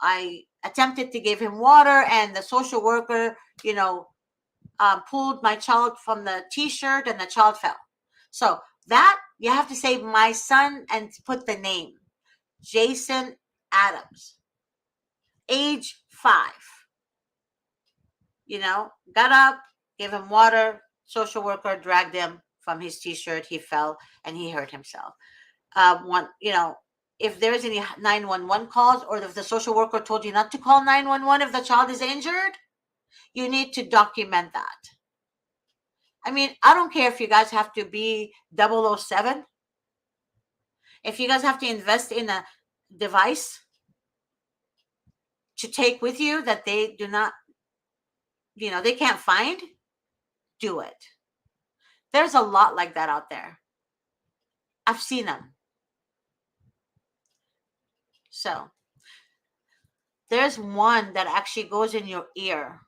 [SPEAKER 1] I attempted to give him water, and the social worker, pulled my child from the t-shirt and the child fell. So that you have to say, my son, and put the name, Jason Adams, age 5. Got up, gave him water, social worker dragged him from his t-shirt, he fell and he hurt himself. If there's any 911 calls, or if the social worker told you not to call 911 if the child is injured, you need to document that. I mean, I don't care if you guys have to be 007. If you guys have to invest in a device to take with you that they do not, they can't find, do it. There's a lot like that out there. I've seen them. So there's one that actually goes in your ear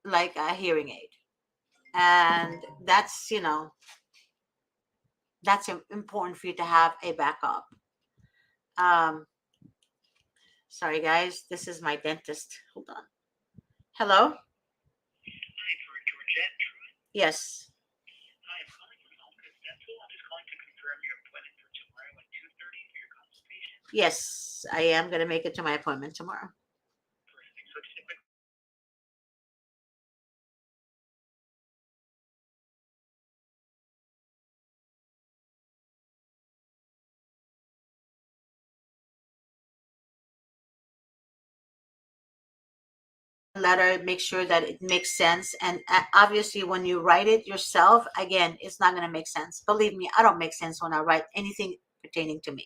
[SPEAKER 1] like a hearing aid. And that's, that's important for you to have a backup. Sorry guys, this is my dentist. Hold on. Hello?
[SPEAKER 4] Hi, for Georgette.
[SPEAKER 1] Yes.
[SPEAKER 4] Hi, I'm calling from Alcus Dental. I'm just calling to confirm your appointment for tomorrow at 2:30 for your consultation.
[SPEAKER 1] Yes, I am going to make it to my appointment tomorrow.
[SPEAKER 4] Perfect. So just a quick
[SPEAKER 1] Letter, make sure that it makes sense. And obviously, when you write it yourself, again, it's not going to make sense. Believe me, I don't make sense when I write anything pertaining to me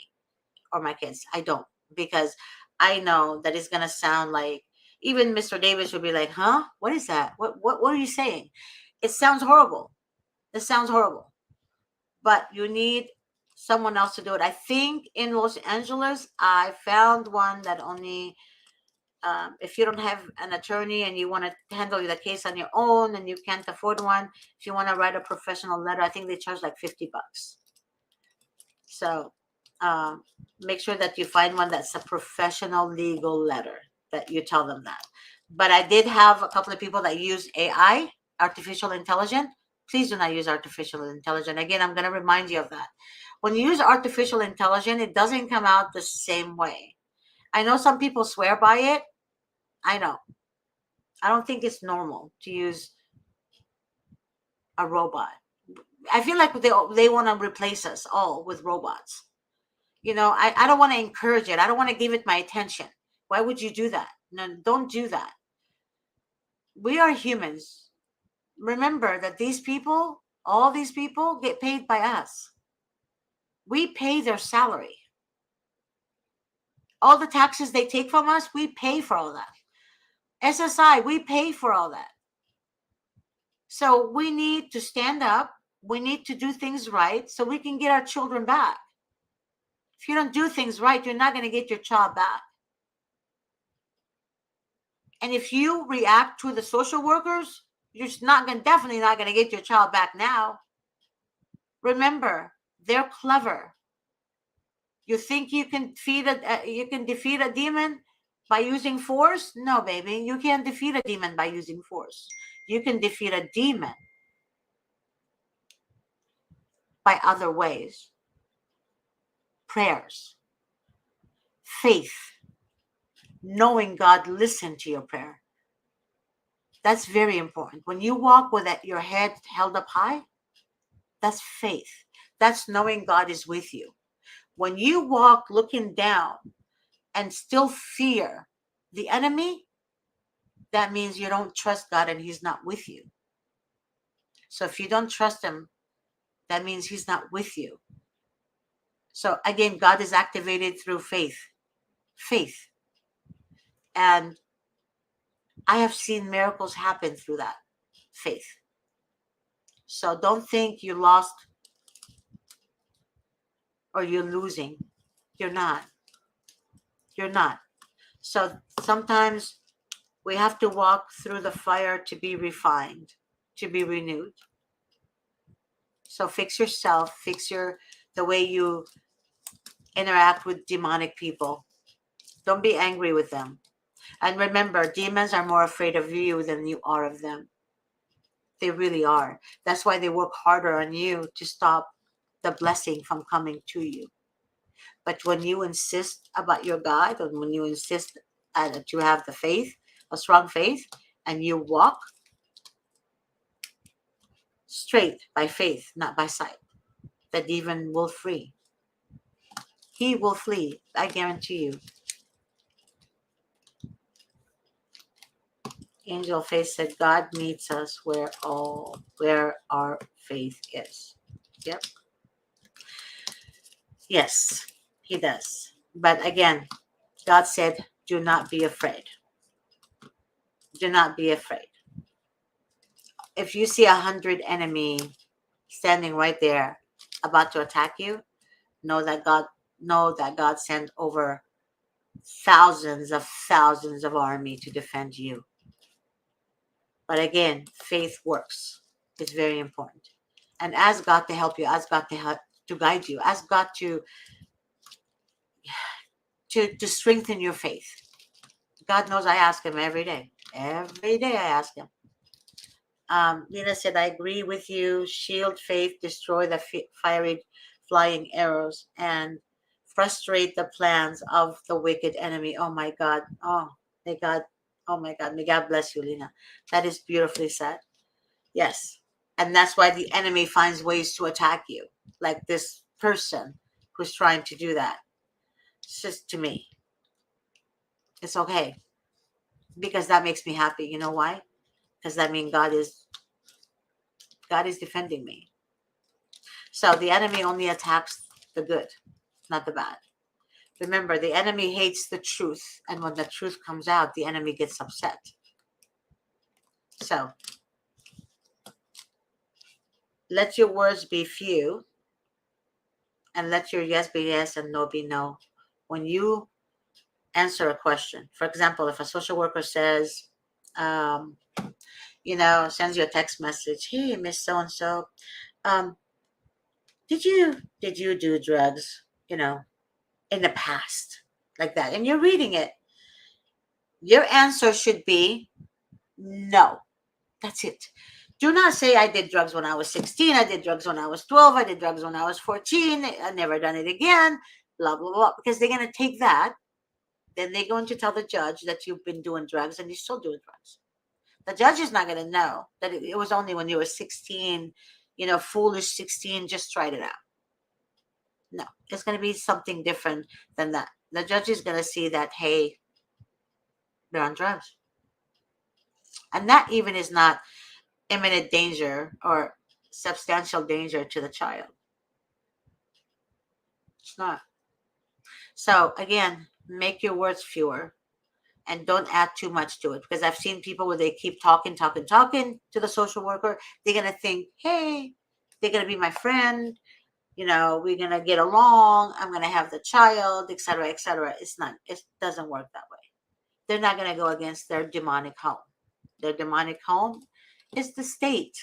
[SPEAKER 1] or my kids. I don't, because I know that it's going to sound like, even Mr. Davis would be like, huh? What is that? What are you saying? It sounds horrible. It sounds horrible. But you need someone else to do it. I think in Los Angeles, I found one that only, if you don't have an attorney and you want to handle the case on your own and you can't afford one, if you want to write a professional letter, I think they charge like $50. So make sure that you find one that's a professional legal letter that you tell them that. But I did have a couple of people that use AI, artificial intelligence. Please do not use artificial intelligence. Again, I'm going to remind you of that. When you use artificial intelligence, it doesn't come out the same way. I know some people swear by it. I know. I don't think it's normal to use a robot. I feel like they want to replace us all with robots. I don't want to encourage it. I don't want to give it my attention. Why would you do that? No, don't do that. We are humans. Remember that all these people get paid by us. We pay their salary. All the taxes they take from us, we pay for all that. SSI, we pay for all that. So we need to stand up. We need to do things right so we can get our children back. If you don't do things right, you're not going to get your child back. And if you react to the social workers, you're definitely not going to get your child back now. Remember, they're clever. You think you can defeat a demon by using force? No, baby, you can't defeat a demon by using force. You can defeat a demon by other ways. Prayers, faith, knowing God listened to your prayer. That's very important. When you walk with your head held up high, that's faith. That's knowing God is with you. When you walk looking down and still fear the enemy, that means you don't trust God and he's not with you. So if you don't trust him, that means he's not with you. So again, God is activated through faith. Faith. And I have seen miracles happen through that faith. So don't think you lost or you're losing. You're not. You're not. So sometimes we have to walk through the fire to be refined, to be renewed. So fix yourself, the way you interact with demonic people. Don't be angry with them. And remember, demons are more afraid of you than you are of them. They really are. That's why they work harder on you to stop the blessing from coming to you. But when you insist about your God, and when you insist that you have the faith, a strong faith, and you walk straight by faith, not by sight, the demon will flee. He will flee, I guarantee you. Angel Faith said, God meets us where our faith is. Yep. Yes, he does. But again, God said, do not be afraid. Do not be afraid. If you see 100 enemy standing right there about to attack you, know that God sent over thousands of army to defend you. But again, faith works. It's very important. And ask God to help you. Ask God to guide you. Ask God to strengthen your faith. God knows I ask him every day. Every day I ask him. Nina said, I agree with you. Shield faith, destroy the fiery flying arrows, and frustrate the plans of the wicked enemy. Oh my God. Oh my God. May God bless you, Lina. That is beautifully said. Yes. And that's why the enemy finds ways to attack you, like this person who's trying to do that. It's just to me. It's okay. Because that makes me happy. You know why? Because that means God is defending me. So the enemy only attacks the good, not the bad. Remember, the enemy hates the truth. And when the truth comes out, the enemy gets upset. So let your words be few. And let your yes be yes and no be no. When you answer a question, for example, if a social worker says, sends you a text message, hey, Miss So-and-so, did you do drugs? in the past like that, and you're reading it, your answer should be no. That's it. Do not say I did drugs when I was 16, I did drugs when I was 12, I did drugs when I was 14, I never done it again, blah, blah, blah. Because they're going to take that, then they're going to tell the judge that you've been doing drugs and you're still doing drugs. The judge is not going to know that it was only when you were 16, foolish 16, just tried it out. No, it's going to be something different than that. The judge is going to see that, hey, they're on drugs. And that even is not imminent danger or substantial danger to the child. It's not. So again, make your words fewer and don't add too much to it, because I've seen people where they keep talking to the social worker. They're going to think, hey, they're going to be my friend. We're going to get along. I'm going to have the child, etc., etc. It's not, it doesn't work that way. They're not going to go against their demonic home. Their demonic home is the state.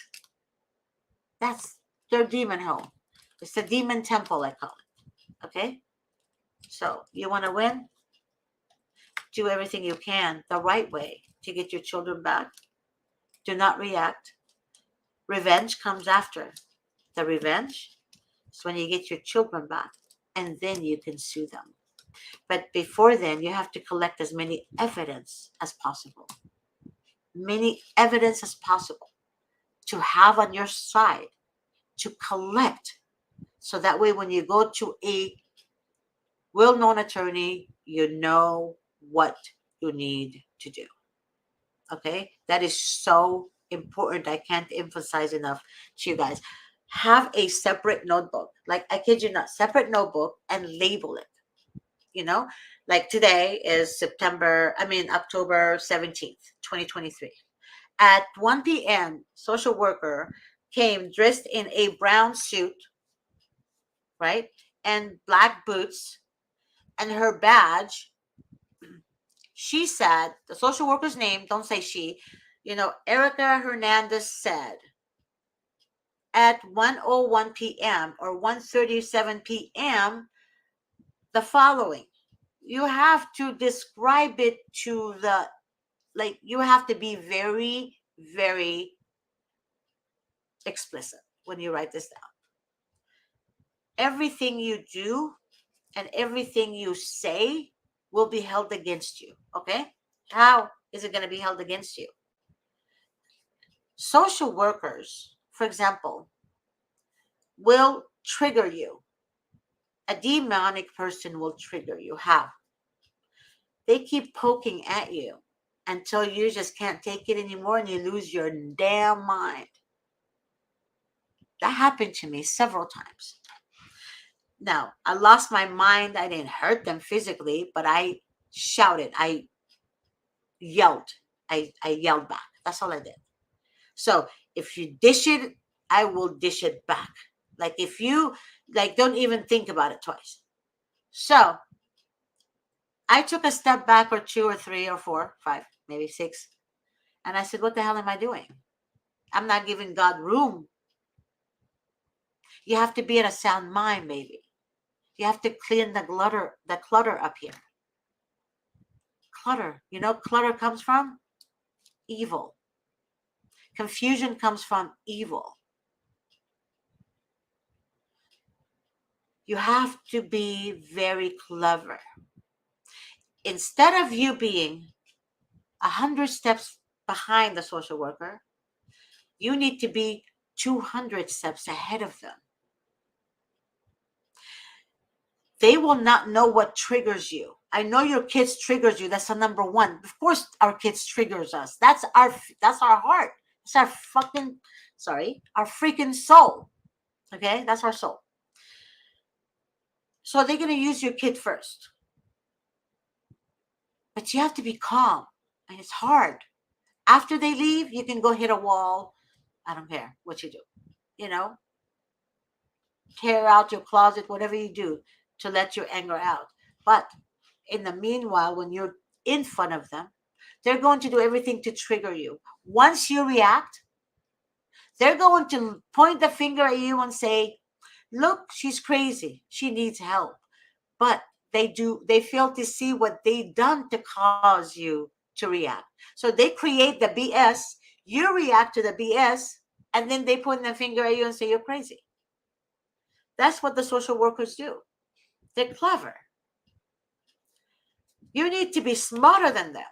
[SPEAKER 1] That's their demon home. It's the demon temple, I call it. Okay? So you want to win? Do everything you can the right way to get your children back. Do not react. Revenge comes after. The revenge is when you get your children back, and then you can sue them. But before then, you have to collect as many evidence as possible. Many evidence as possible to have on your side, to collect. So that way, when you go to a well-known attorney, you know what you need to do. Okay? That is so important. I can't emphasize enough to you guys. Have a separate notebook. Like, I kid you not, separate notebook, and label it. Like today is October 17th, 2023. At 1 p.m., social worker came dressed in a brown suit, right? And black boots, and her badge. She said, the social worker's name, don't say she, Erica Hernandez said at 1:01 p.m. or 1:37 p.m. the following. You have to describe it to you have to be very, very explicit when you write this down. Everything you do and everything you say will be held against you. Okay? How is it going to be held against you? Social workers, for example, will trigger you. A demonic person will trigger you. How? They keep poking at you until you just can't take it anymore and you lose your damn mind. That happened to me several times. Now, I lost my mind. I didn't hurt them physically, but I shouted. I yelled. I yelled back. That's all I did. So if you dish it, I will dish it back. Like, if you, don't even think about it twice. So I took a step back, or 2 or 3 or 4, 5, maybe 6. And I said, what the hell am I doing? I'm not giving God room. You have to be in a sound mind, baby. You have to clean the clutter up here. Clutter. Clutter comes from evil. Confusion comes from evil. You have to be very clever. Instead of you being 100 steps behind the social worker, you need to be 200 steps ahead of them. They will not know what triggers you. I know your kids triggers you. That's the number one. Of course, our kids triggers us. That's our heart. It's our freaking soul. Okay, that's our soul. So they're gonna use your kid first, but you have to be calm, and it's hard. After they leave, you can go hit a wall. I don't care what you do. Tear out your closet, whatever you do to let your anger out. But in the meanwhile, when you're in front of them, they're going to do everything to trigger you. Once you react, they're going to point the finger at you and say, look, she's crazy. She needs help. But They fail to see what they done to cause you to react. So they create the BS, you react to the BS, and then they point their finger at you and say you're crazy. That's what the social workers do. They're clever. You need to be smarter than them.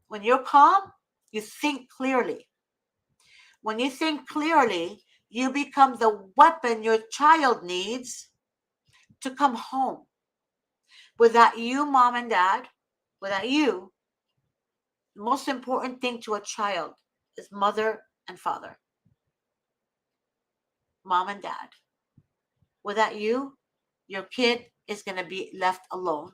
[SPEAKER 1] When you're calm, you think clearly. When you think clearly, you become the weapon your child needs to come home. Without you, mom and dad, without you, the most important thing to a child is mother and father. Mom and dad. Without you, your kid is going to be left alone.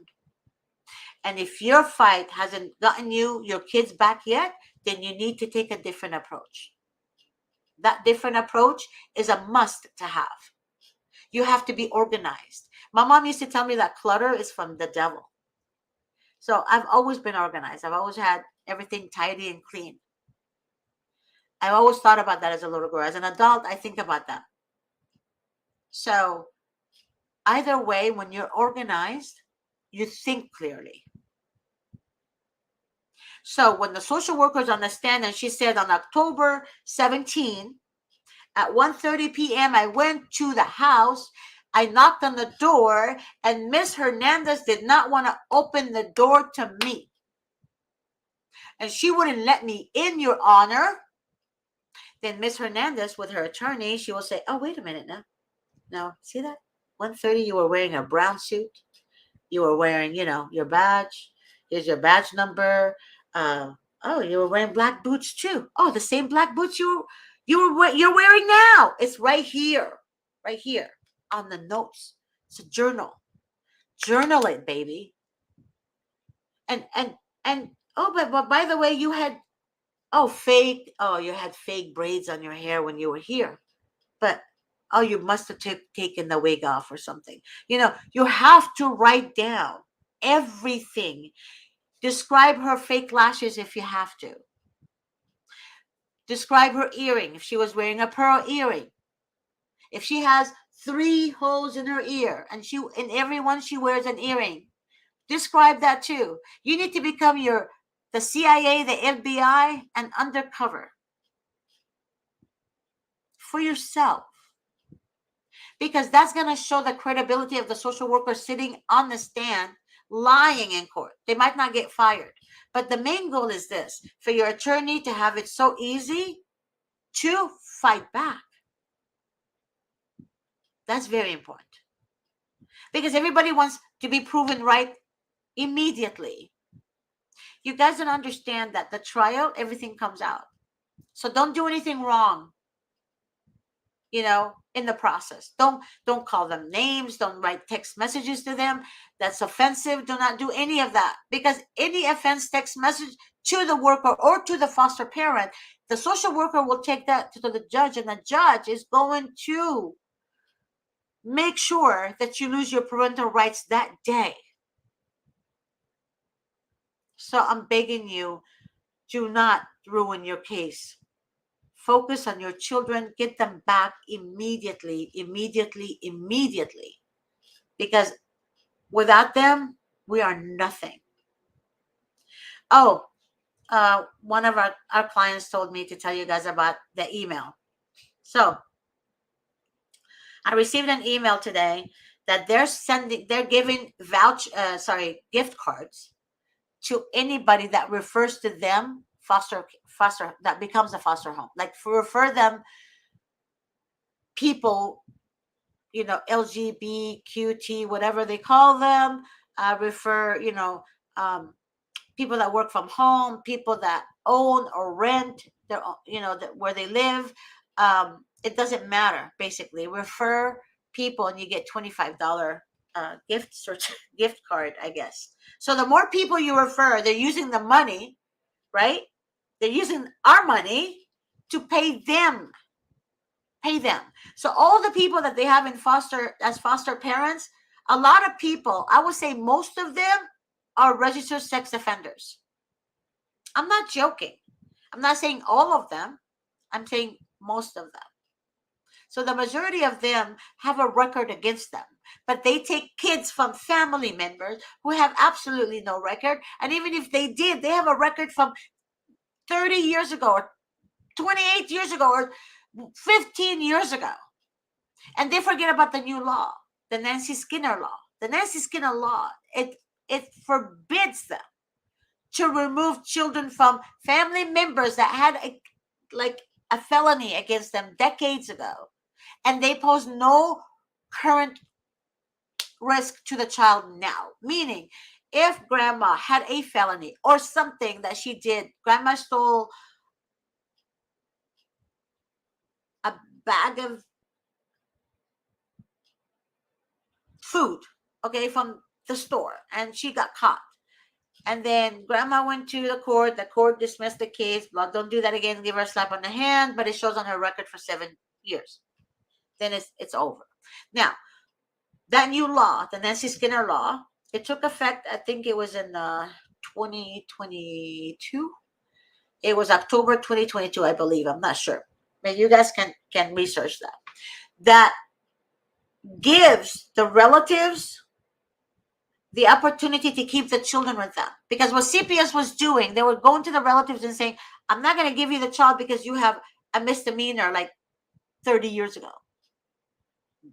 [SPEAKER 1] And if your fight hasn't gotten your kids back yet, then you need to take a different approach. That different approach is a must to have. You have to be organized. My mom used to tell me that clutter is from the devil. So I've always been organized. I've always had everything tidy and clean. I've always thought about that as a little girl. As an adult, I think about that. So either way, when you're organized, you think clearly. So when the social workers understand, and she said on October 17 at 1:30 p.m., I went to the house. I knocked on the door, and Miss Hernandez did not want to open the door to me. And she wouldn't let me in, Your Honor. Then Miss Hernandez, with her attorney, she will say, oh, wait a minute now. Now, see that? 1:30, you were wearing a brown suit. You were wearing, your badge. Here's your badge number. Oh, you were wearing black boots too. Oh, the same black boots you're wearing now. It's right here on the notes. It's a journal. Journal it, baby. And oh, but by the way, you had you had fake braids on your hair when you were here. But you must have taken the wig off or something. You have to write down everything. Describe her fake lashes if you have to. Describe her earring if she was wearing a pearl earring. If she has 3 holes in her ear and in every one she wears an earring, describe that too. You need to become the CIA, the FBI, and undercover for yourself. Because that's going to show the credibility of the social worker sitting on the stand lying in court. They might not get fired. But the main goal is this, for your attorney to have it so easy to fight back. That's very important. Because everybody wants to be proven right immediately. You guys don't understand that the trial, everything comes out. So don't do anything wrong, in the process. Don't call them names. Don't write text messages to them. That's offensive. Do not do any of that. Because any offense text message to the worker or to the foster parent, the social worker will take that to the judge, and the judge is going to make sure that you lose your parental rights that day. So I'm begging you, do not ruin your case. Focus on your children. Get them back immediately. Because without them, we are nothing. Oh, one of our clients told me to tell you guys about the email. So I received an email today that they're giving gift cards to anybody that refers to them foster that becomes a foster home. Like refer them people, LGBTQT, whatever they call them, refer, people that work from home, people that own or rent their, where they live. It doesn't matter. Basically, refer people, and you get $25 gift card, I guess. So the more people you refer, they're using the money, right? They're using our money to pay them. So all the people that they have as foster parents, a lot of people, I would say most of them are registered sex offenders. I'm not joking. I'm not saying all of them. I'm saying most of them. So the majority of them have a record against them. But they take kids from family members who have absolutely no record. And even if they did, they have a record from 30 years ago or 28 years ago or 15 years ago. And they forget about the new law, the Nancy Skinner law. The Nancy Skinner law, it forbids them to remove children from family members that had a felony against them decades ago, and they pose no current risk to the child now. Meaning, if grandma had a felony or something that she did, grandma stole a bag of food, okay, from the store, and she got caught. And then grandma went to the court dismissed the case. Well, don't do that again, give her a slap on the hand, but it shows on her record for 7 years. Then it's over. Now, that new law, the Nancy Skinner law, it took effect, I think it was in 2022. It was October 2022, I believe. I'm not sure. Maybe you guys can research that. That gives the relatives the opportunity to keep the children with them. Because what CPS was doing, they were going to the relatives and saying, I'm not going to give you the child because you have a misdemeanor like 30 years ago.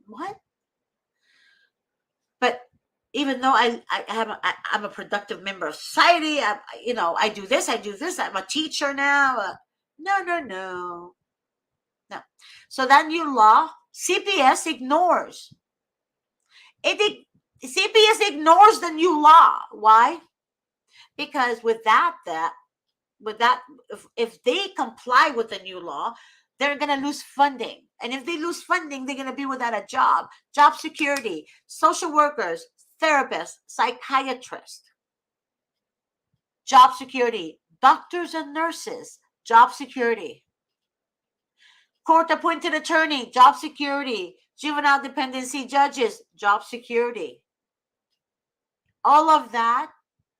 [SPEAKER 1] What? But even though I'm a productive member of society, I do this, I'm a teacher now. No. So that new law, CPS ignores. CPS ignores the new law. Why? Because with that, if they comply with the new law, they're going to lose funding. And if they lose funding, they're going to be without a job security, social workers, therapists, psychiatrists, job security, doctors and nurses, job security, court-appointed attorney, job security, juvenile dependency judges, job security. All of that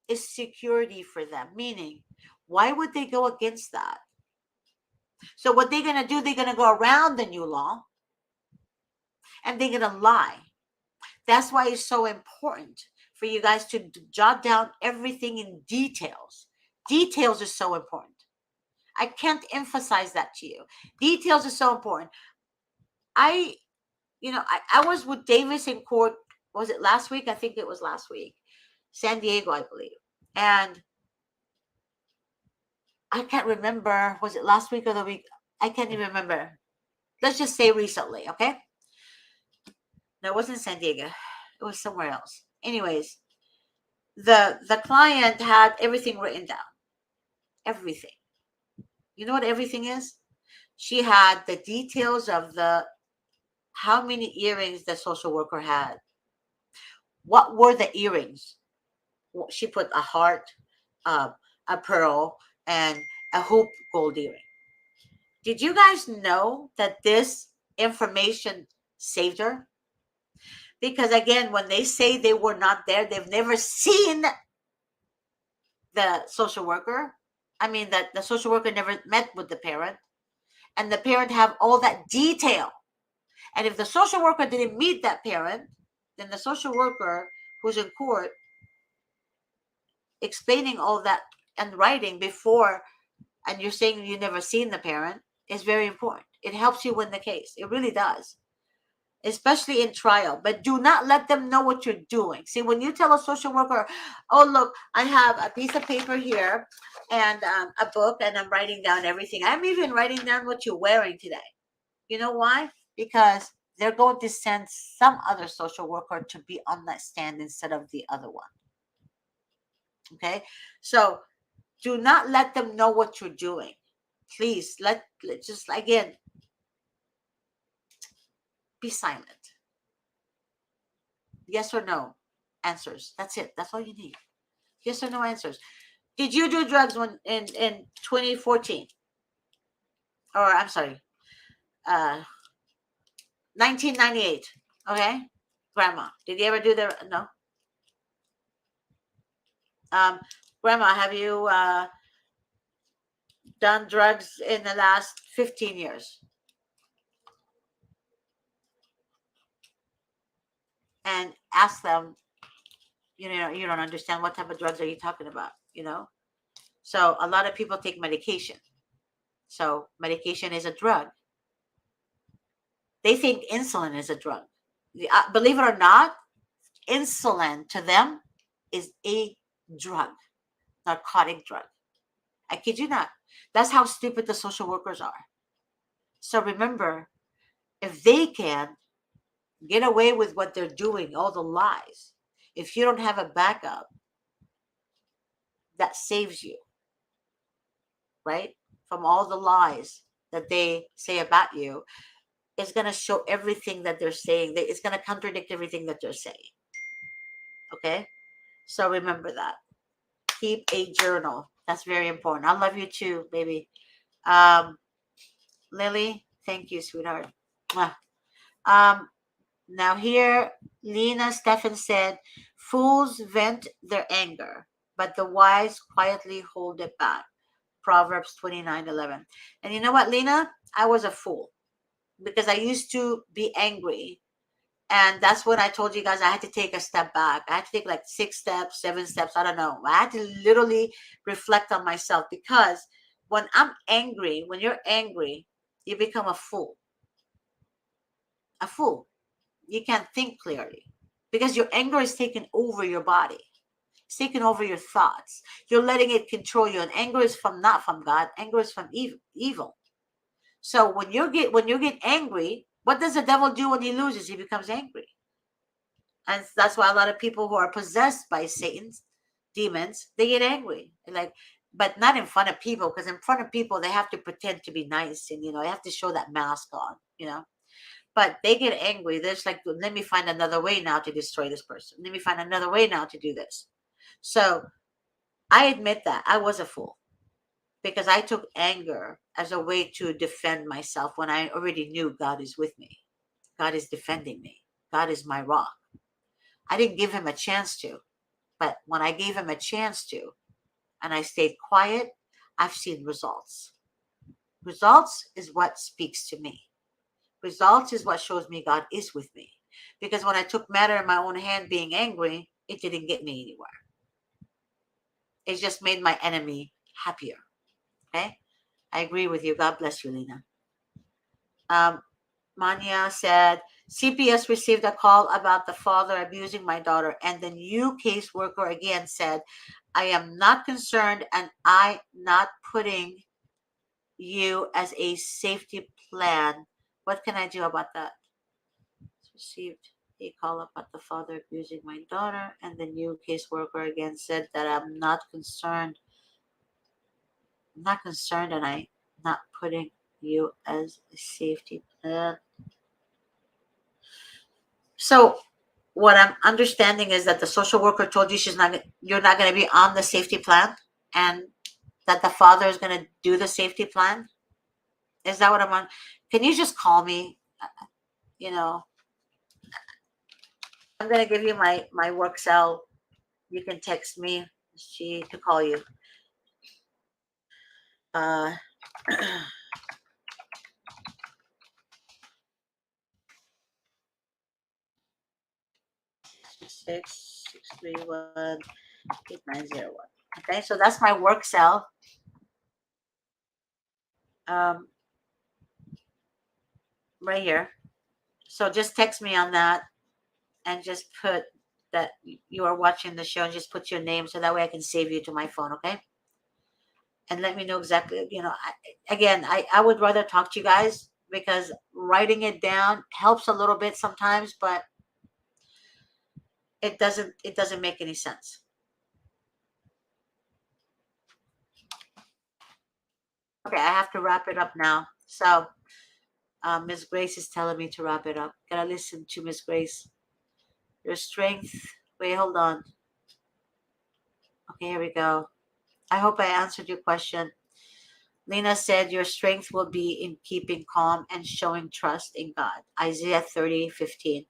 [SPEAKER 1] is security for them, meaning, why would they go against that? So what they're going to do, they're going to go around the new law and they're going to lie. That's why it's so important for you guys to jot down everything in details. Details is so important. I can't emphasize that to you. Details is so important. I was with Davis in court. Was it last week? I think it was last week. San Diego, I believe. And I can't remember. Was it last week or the week? I can't even remember. Let's just say recently, okay? No, it wasn't San Diego. It was somewhere else. Anyways, the client had everything written down. Everything. You know what everything is? She had the details of how many earrings the social worker had. What were the earrings? She put a heart, a pearl, and a hoop gold earring. Did you guys know that this information saved her? Because again, when they say they were not there, they've never seen the social worker. I mean, that the social worker never met with the parent, and the parent have all that detail. And if the social worker didn't meet that parent, then the social worker who's in court explaining all that and writing before, and you're saying you never seen the parent, is very important. It helps you win the case. It really does, especially in trial. But do not let them know what you're doing. See, when you tell a social worker, oh, look, I have a piece of paper here and a book, and I'm writing down everything. I'm even writing down what you're wearing today. You know why? Because they're going to send some other social worker to be on that stand instead of the other one. Okay? So do not let them know what you're doing. Please, let just, again, be silent. Yes or no answers. That's it. That's all you need. Yes or no answers. Did you do drugs in 2014? Or I'm sorry, 1998. Okay, grandma. Did you ever do the no? Grandma, have you done drugs in the last 15 years? and ask them, you know, you don't understand, what type of drugs are you talking about, you know? So a lot of people take medication. So medication is a drug. They think insulin is a drug. Believe it or not, insulin to them is a drug, narcotic drug. I kid you not. That's how stupid the social workers are. So remember, if they can get away with what they're doing, all the lies, if you don't have a backup that saves you, right, from all the lies that they say about you, it's going to show everything that they're saying. It's going to contradict everything that they're saying. Okay? So remember that. Keep a journal. That's very important. I love you too, baby. Um, Lily, thank you, sweetheart. Mwah. Um, Now here, Lena Stephan said, fools vent their anger, but the wise quietly hold it back. Proverbs 29:11. And you know what, Lena? I was a fool because I used to be angry. And that's when I told you guys I had to take a step back. I had to take like 6 steps, 7 steps. I don't know. I had to literally reflect on myself because when I'm angry, when you're angry, you become a fool. A fool. You can't think clearly because your anger is taking over your body. It's taking over your thoughts. You're letting it control you. And anger is from not from God. Anger is from evil. So when you get angry, what does the devil do when he loses? He becomes angry. And that's why a lot of people who are possessed by Satan's demons, they get angry. Like, but not in front of people, because in front of people they have to pretend to be nice and they have to show that mask on. But they get angry. They're just like, let me find another way now to destroy this person. Let me find another way now to do this. So I admit that I was a fool because I took anger as a way to defend myself when I already knew God is with me. God is defending me. God is my rock. I didn't give him a chance to, but when I gave him a chance to and I stayed quiet, I've seen results. Results is what speaks to me. Results is what shows me God is with me. Because when I took matter in my own hand being angry, it didn't get me anywhere. It just made my enemy happier. Okay? I agree with you. God bless you, Lena. Manya said, CPS received a call about the father abusing my daughter, and the new caseworker again said, I am not concerned and I'm not putting you as a safety plan. What can I do about that? Received a call about the father abusing my daughter, and the new caseworker again said that I'm not concerned. I'm not concerned, and I'm not putting you as a safety plan. So, what I'm understanding is that the social worker told you you're not going to be on the safety plan, and that the father is going to do the safety plan. Is that what I'm on? Can you just call me? You know, I'm going to give you my work cell. You can text me. She to call you. Uh, 631-8901. Okay, so that's my work cell. Um, right here. So just text me on that and just put that you are watching the show and just put your name so that way I can save you to my phone, okay? And let me know exactly, I would rather talk to you guys because writing it down helps a little bit sometimes, but it doesn't make any sense. Okay, I have to wrap it up now. So Miss Grace is telling me to wrap it up. Gotta listen to Miss Grace. Your strength. Wait, hold on. Okay, here we go. I hope I answered your question. Lena said, your strength will be in keeping calm and showing trust in God. Isaiah 30:15.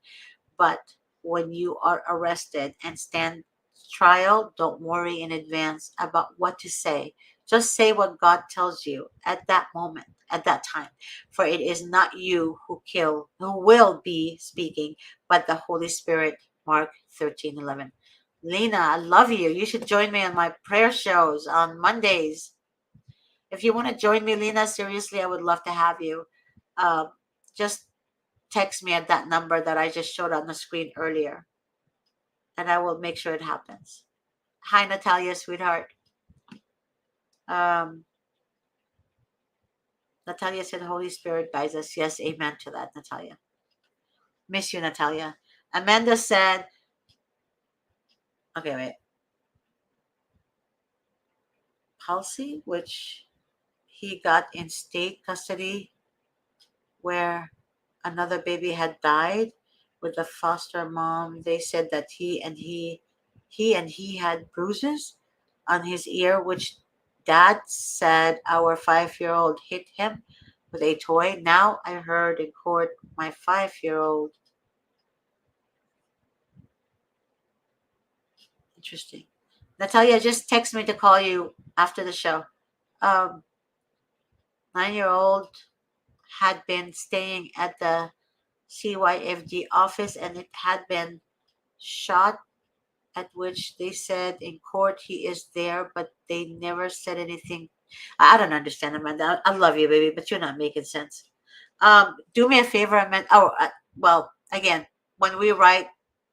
[SPEAKER 1] But when you are arrested and stand trial, don't worry in advance about what to say. Just say what God tells you at that moment, at that time. For it is not you who will be speaking, but the Holy Spirit. Mark 13:11. Lena, I love you. You should join me on my prayer shows on Mondays. If you want to join me, Lena, seriously, I would love to have you. Um, just text me at that number that I just showed on the screen earlier, and I will make sure it happens. Hi, Natalia, sweetheart. Um, Natalia said, Holy Spirit guides us. Yes, amen to that, Natalia. Miss you, Natalia. Amanda said, okay, wait. Palsy, which he got in state custody where another baby had died with the foster mom. They said that he had bruises on his ear, which dad said our 5-year-old hit him with a toy. Now I heard in court my 5-year-old. Interesting. Natalia, just text me to call you after the show. 9-year-old had been staying at the CYFD office and it had been shot, at which they said in court he is there, but they never said anything. I don't understand, Amanda. I love you, baby, but you're not making sense. Do me a favor, Amanda. Oh, well, again, when we write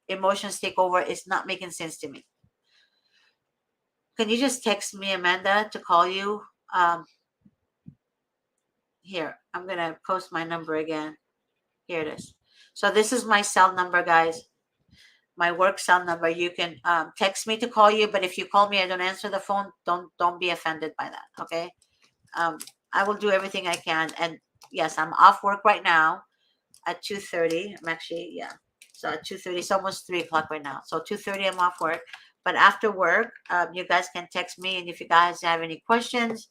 [SPEAKER 1] emotions take over, it's not making sense to me. Can you just text me, Amanda, to call you? Here, I'm gonna post my number again. Here it is. So this is my cell number, guys. My work cell number. You can text me to call you, but if you call me, I don't answer the phone. Don't be offended by that. Okay. Um, I will do everything I can. And yes, I'm off work right now at 2:30. I'm actually, yeah. So at 2:30, it's almost 3 o'clock right now. So 2:30, I'm off work. But after work, you guys can text me, and if you guys have any questions,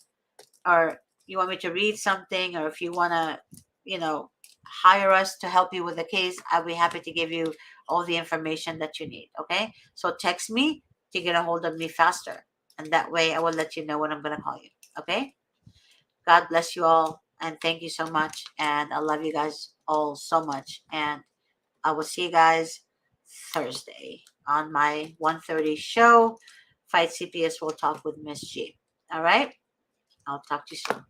[SPEAKER 1] or you want me to read something, or if you want to, you know, hire us to help you with the case, I'll be happy to give you all the information that you need. Okay. So text me to get a hold of me faster. And that way I will let you know when I'm going to call you. Okay. God bless you all. And thank you so much. And I love you guys all so much. And I will see you guys Thursday on my 1:30 show. Fight CPS will talk with Miss G. All right. I'll talk to you soon.